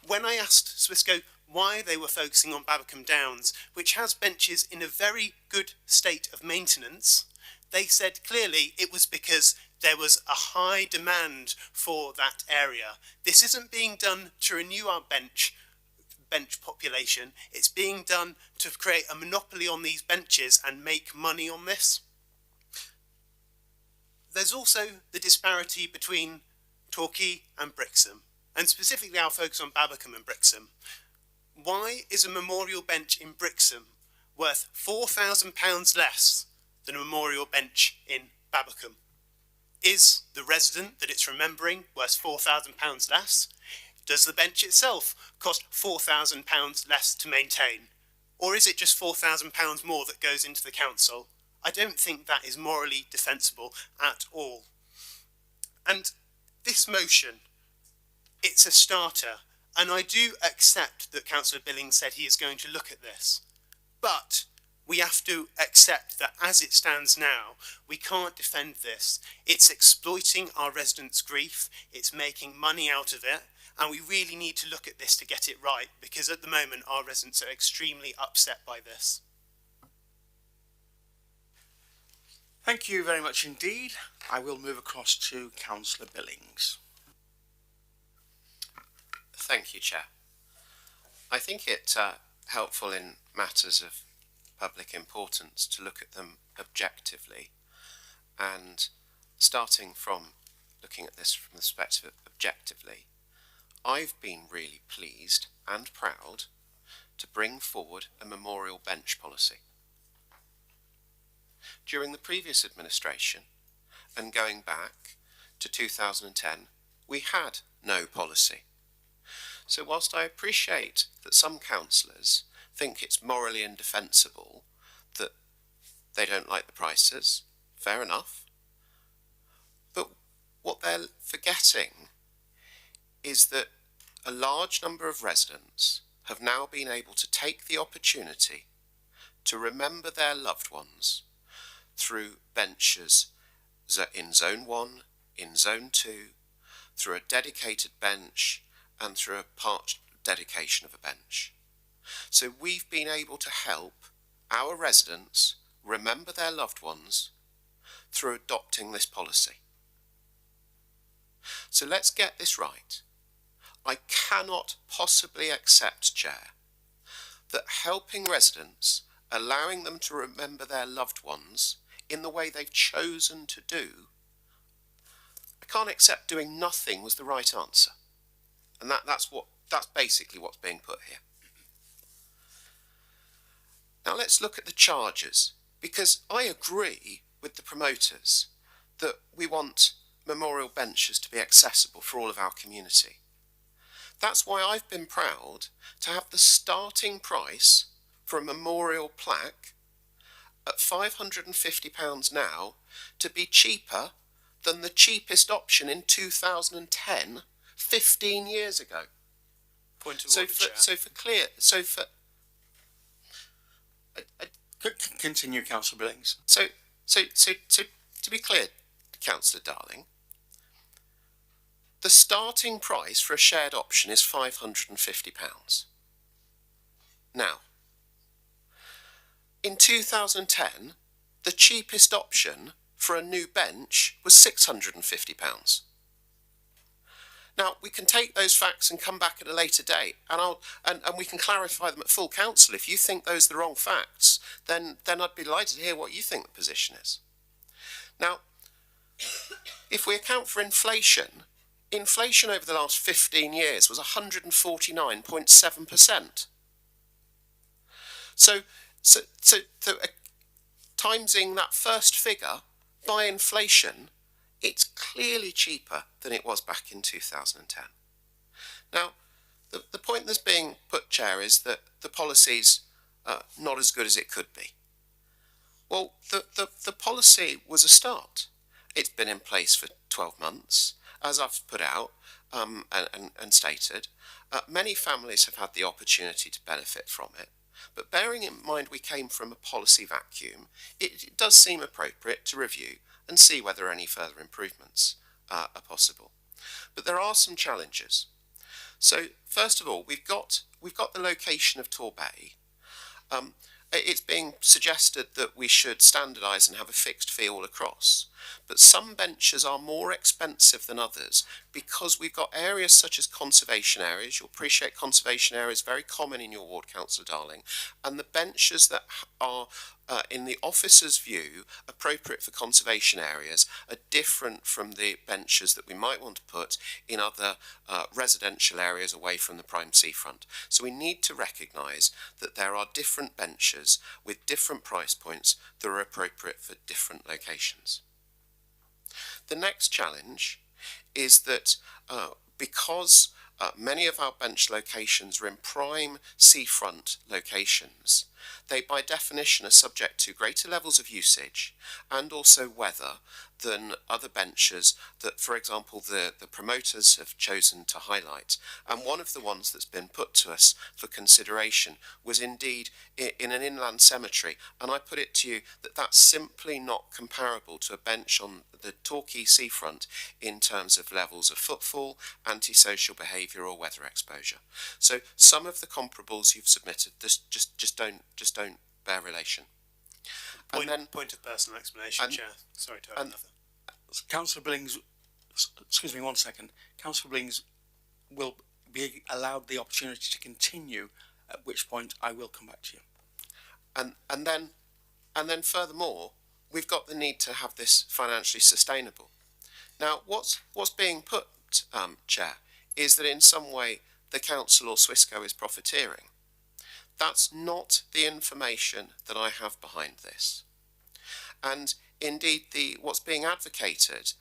when I asked Swissco why they were focusing on Babbacombe Downs, which has benches in a very good state of maintenance, they said clearly it was because there was a high demand for that area. This isn't being done to renew our bench population. It's being done to create a monopoly on these benches and make money on this. There's also the disparity between Torquay and Brixham, and specifically I'll focus on Babbacombe and Brixham. Why is a memorial bench in Brixham worth £4,000 less than a memorial bench in Babbacombe? Is the resident that it's remembering worth £4,000 less? Does the bench itself cost £4,000 less to maintain? Or is it just £4,000 more that goes into the council? I don't think that is morally defensible at all. And this motion, it's a starter, and I do accept that Councillor Billings said he is going to look at this. But we have to accept that as it stands now, we can't defend this. It's exploiting our residents' grief, it's making money out of it, and we really need to look at this to get it right, because at the moment our residents are extremely upset by this. Thank you very much indeed. I will move across to Councillor Billings. Thank you, Chair. I think it helpful in matters of public importance to look at them objectively, and starting from looking at this from the perspective of objectively, I've been really pleased and proud to bring forward a memorial bench policy. During the previous administration, and going back to 2010, we had no policy. So whilst I appreciate that some councillors think it's morally indefensible that they don't like the prices, fair enough, but what they're forgetting is that a large number of residents have now been able to take the opportunity to remember their loved ones through benches in Zone 1, in Zone 2, through a dedicated bench and through a part dedication of a bench. So we've been able to help our residents remember their loved ones through adopting this policy. So let's get this right. I cannot possibly accept, Chair, that helping residents, allowing them to remember their loved ones in the way they've chosen to do, I can't accept doing nothing was the right answer. And that's basically what's being put here. Now let's look at the charges, because I agree with the promoters that we want memorial benches to be accessible for all of our community. That's why I've been proud to have the starting price for a memorial plaque at £550 now to be cheaper than the cheapest option in 2010, 15 years ago. Point of order, Chair. Continue, Councillor Billings. So to be clear, Councillor Darling, the starting price for a shared option is £550. Now, in 2010, the cheapest option for a new bench was £650. Now, we can take those facts and come back at a later date, and we can clarify them at full council. If you think those are the wrong facts, then I'd be delighted to hear what you think the position is. Now, if we account for inflation, inflation over the last 15 years was 149.7%. So timesing that first figure by inflation, it's clearly cheaper than it was back in 2010. Now, the point that's being put, Chair, is that the policy's not as good as it could be. Well, the policy was a start. It's been in place for 12 months, as I've put out and stated. Many families have had the opportunity to benefit from it. But bearing in mind we came from a policy vacuum, it does seem appropriate to review and see whether any further improvements are possible. But there are some challenges. So first of all, we've got the location of Torbay. It's being suggested that we should standardise and have a fixed fee all across. But some benches are more expensive than others because we've got areas such as conservation areas. You'll appreciate conservation areas, very common in your ward, Councillor Darling. And the benches that are, in the officer's view, appropriate for conservation areas are different from the benches that we might want to put in other residential areas away from the prime seafront. So we need to recognise that there are different benches with different price points that are appropriate for different locations. The next challenge is that because many of our bench locations are in prime seafront locations, they by definition are subject to greater levels of usage and also weather than other benches that, for example, the promoters have chosen to highlight. And one of the ones that's been put to us for consideration was indeed in an inland cemetery. And I put it to you that that's simply not comparable to a bench on the Torquay seafront in terms of levels of footfall, antisocial behaviour or weather exposure. So some of the comparables you've submitted just don't bear relation. Point of personal explanation, Chair. Sorry to add another. Councillor Billings, excuse me 1 second. Councillor Billings will be allowed the opportunity to continue, at which point I will come back to you. And then furthermore, we've got the need to have this financially sustainable. Now, what's being put, Chair, is that in some way the council or Swissco is profiteering. That's not the information that I have behind this. And indeed, what's being advocated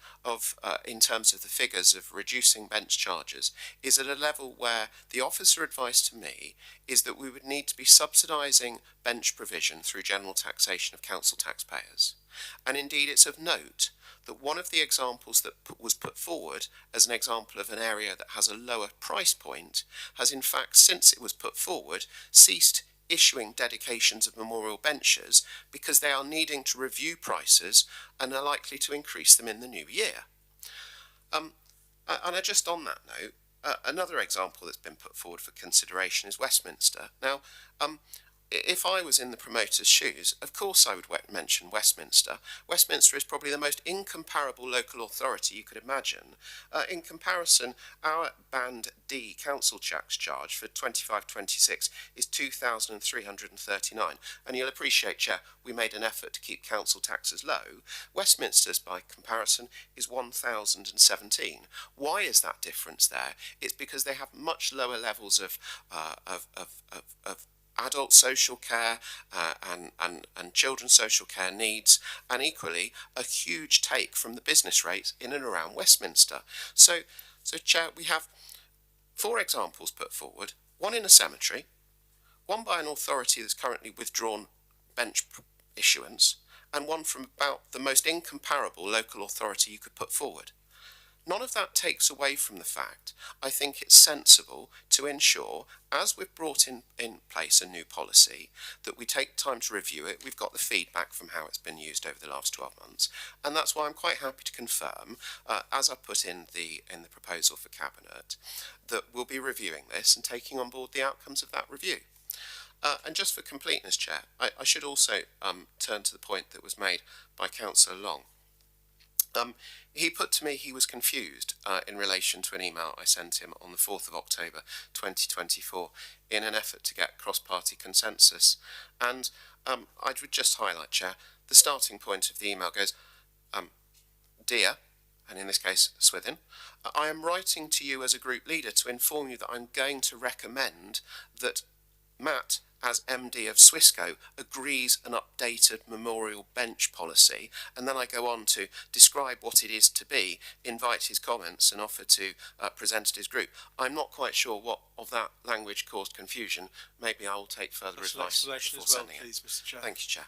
in terms of the figures of reducing bench charges is at a level where the officer advice to me is that we would need to be subsidising bench provision through general taxation of council taxpayers. And indeed, it's of note that one of the examples that was put forward as an example of an area that has a lower price point has in fact, since it was put forward, ceased issuing dedications of memorial benches because they are needing to review prices and are likely to increase them in the new year. And just on that note, another example that's been put forward for consideration is Westminster. Now, if I was in the promoter's shoes, of course I would mention Westminster. Westminster is probably the most incomparable local authority you could imagine. In comparison, our Band D council tax charge for 25-26 is £2,339. And you'll appreciate, Chair, we made an effort to keep council taxes low. Westminster's, by comparison, is £1,017. Why is that difference there? It's because they have much lower levels of adult social care and children's social care needs, and equally a huge take from the business rates in and around Westminster. So Chair, we have 4 examples put forward, one in a cemetery, one by an authority that's currently withdrawn bench issuance, and one from about the most incomparable local authority you could put forward. None of that takes away from the fact, I think it's sensible to ensure, as we've brought in place a new policy, that we take time to review it. We've got the feedback from how it's been used over the last 12 months. And that's why I'm quite happy to confirm, as I put in the proposal for Cabinet, that we'll be reviewing this and taking on board the outcomes of that review. And just for completeness, Chair, I should also turn to the point that was made by Councillor Long. He put to me he was confused in relation to an email I sent him on the 4th of October 2024 in an effort to get cross-party consensus. And I would just highlight, Chair, the starting point of the email goes, Dear, and in this case Swithin, I am writing to you as a group leader to inform you that I'm going to recommend that Matt, as MD of Swissco, agrees an updated memorial bench policy, and then I go on to describe what it is to be, invite his comments and offer to present at his group. I'm not quite sure what of that language caused confusion. Maybe I will take further advice before sending it. Please, Mr. Chair. Thank you, Chair.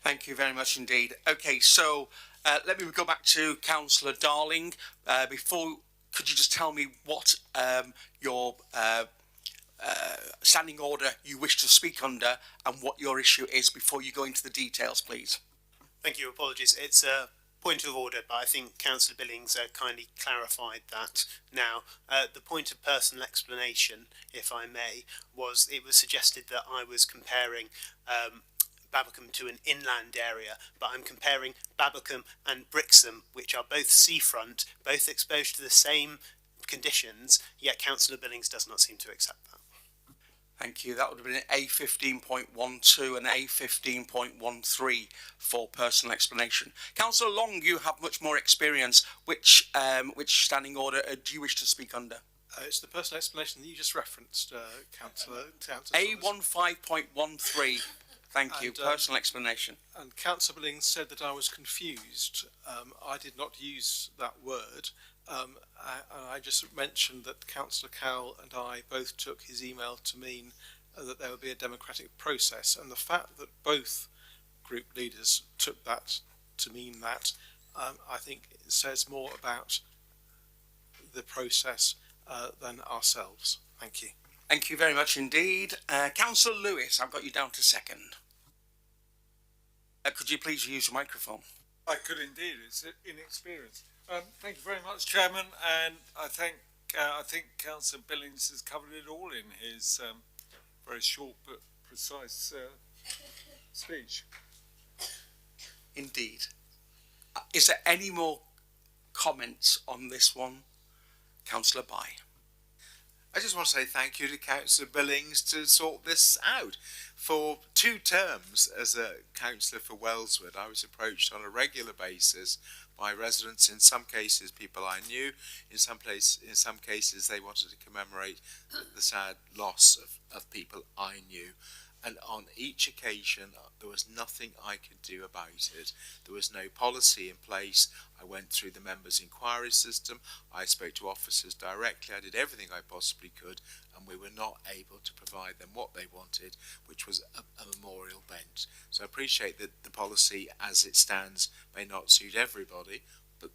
Thank you very much indeed. Okay, so let me go back to Councillor Darling. Could you just tell me what your standing order you wish to speak under and what your issue is before you go into the details, please? Thank you. Apologies. It's a point of order, but I think Councillor Billings kindly clarified that now. The point of personal explanation, if I may, was it was suggested that I was comparing Babbacombe to an inland area, but I'm comparing Babbacombe and Brixham, which are both seafront, both exposed to the same conditions, yet Councillor Billings does not seem to accept that. Thank you. That would have been A15.12 and A15.13 for personal explanation. Councillor Long, you have much more experience. Which standing order do you wish to speak under? It's the personal explanation that you just referenced, Councillor. A15.13. Thank you. Personal explanation. And Councillor Billings said that I was confused. I did not use that word. I just mentioned that Councillor Cowell and I both took his email to mean that there would be a democratic process, and the fact that both group leaders took that to mean that, I think it says more about the process than ourselves. Thank you. Thank you very much indeed. Councillor Lewis, I've got you down to second. Could you please use your microphone? I could indeed. It's inexperience. Thank you very much, Chairman, and I think Councillor Billings has covered it all in his very short but precise speech. Indeed. Is there any more comments on this one? Councillor Bye. just want to say thank you to Councillor Billings to sort this out. For 2 terms as a councillor for Wellswood, I was approached on a regular basis by residents, in some cases people I knew, in some cases they wanted to commemorate the sad loss of people I knew. And on each occasion, there was nothing I could do about it. There was no policy in place. I went through the members' inquiry system. I spoke to officers directly. I did everything I possibly could, and we were not able to provide them what they wanted, which was a memorial bench. So I appreciate that the policy as it stands may not suit everybody, but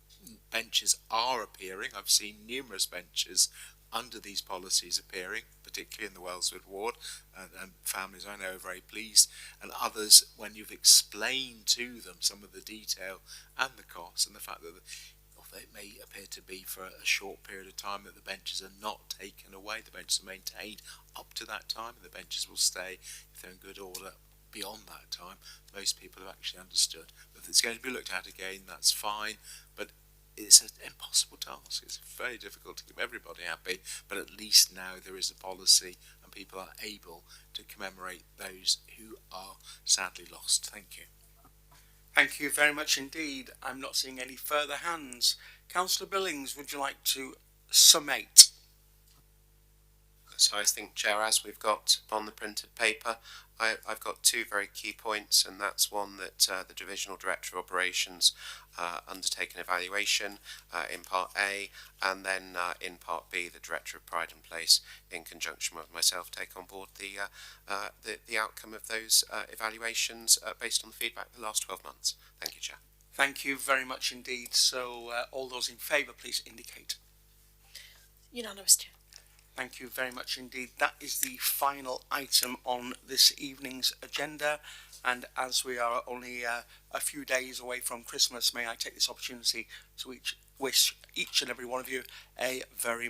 benches are appearing. I've seen numerous benches under these policies appearing, particularly in the Wellswood ward, and families I know are very pleased, and others, when you've explained to them some of the detail and the costs and the fact that it may appear to be for a short period of time, that the benches are not taken away, the benches are maintained up to that time, and the benches will stay, if they're in good order, beyond that time. Most people have actually understood. But if it's going to be looked at again, that's fine, but it's an impossible task. It's very difficult to keep everybody happy, but at least now there is a policy and people are able to commemorate those who are sadly lost. Thank you. Thank you very much indeed. I'm not seeing any further hands. Councillor Billings, would you like to summate? So I think, Chair, as we've got on the printed paper, I've got 2 very key points, and that's one that the Divisional Director of Operations undertake an evaluation in Part A, and then in Part B, the Director of Pride and Place, in conjunction with myself, take on board the outcome of those evaluations based on the feedback the last 12 months. Thank you, Chair. Thank you very much indeed. So all those in favour, please indicate. Unanimous, Chair. Thank you very much indeed. That is the final item on this evening's agenda, and as we are only a few days away from Christmas, may I take this opportunity to wish each and every one of you a very Merry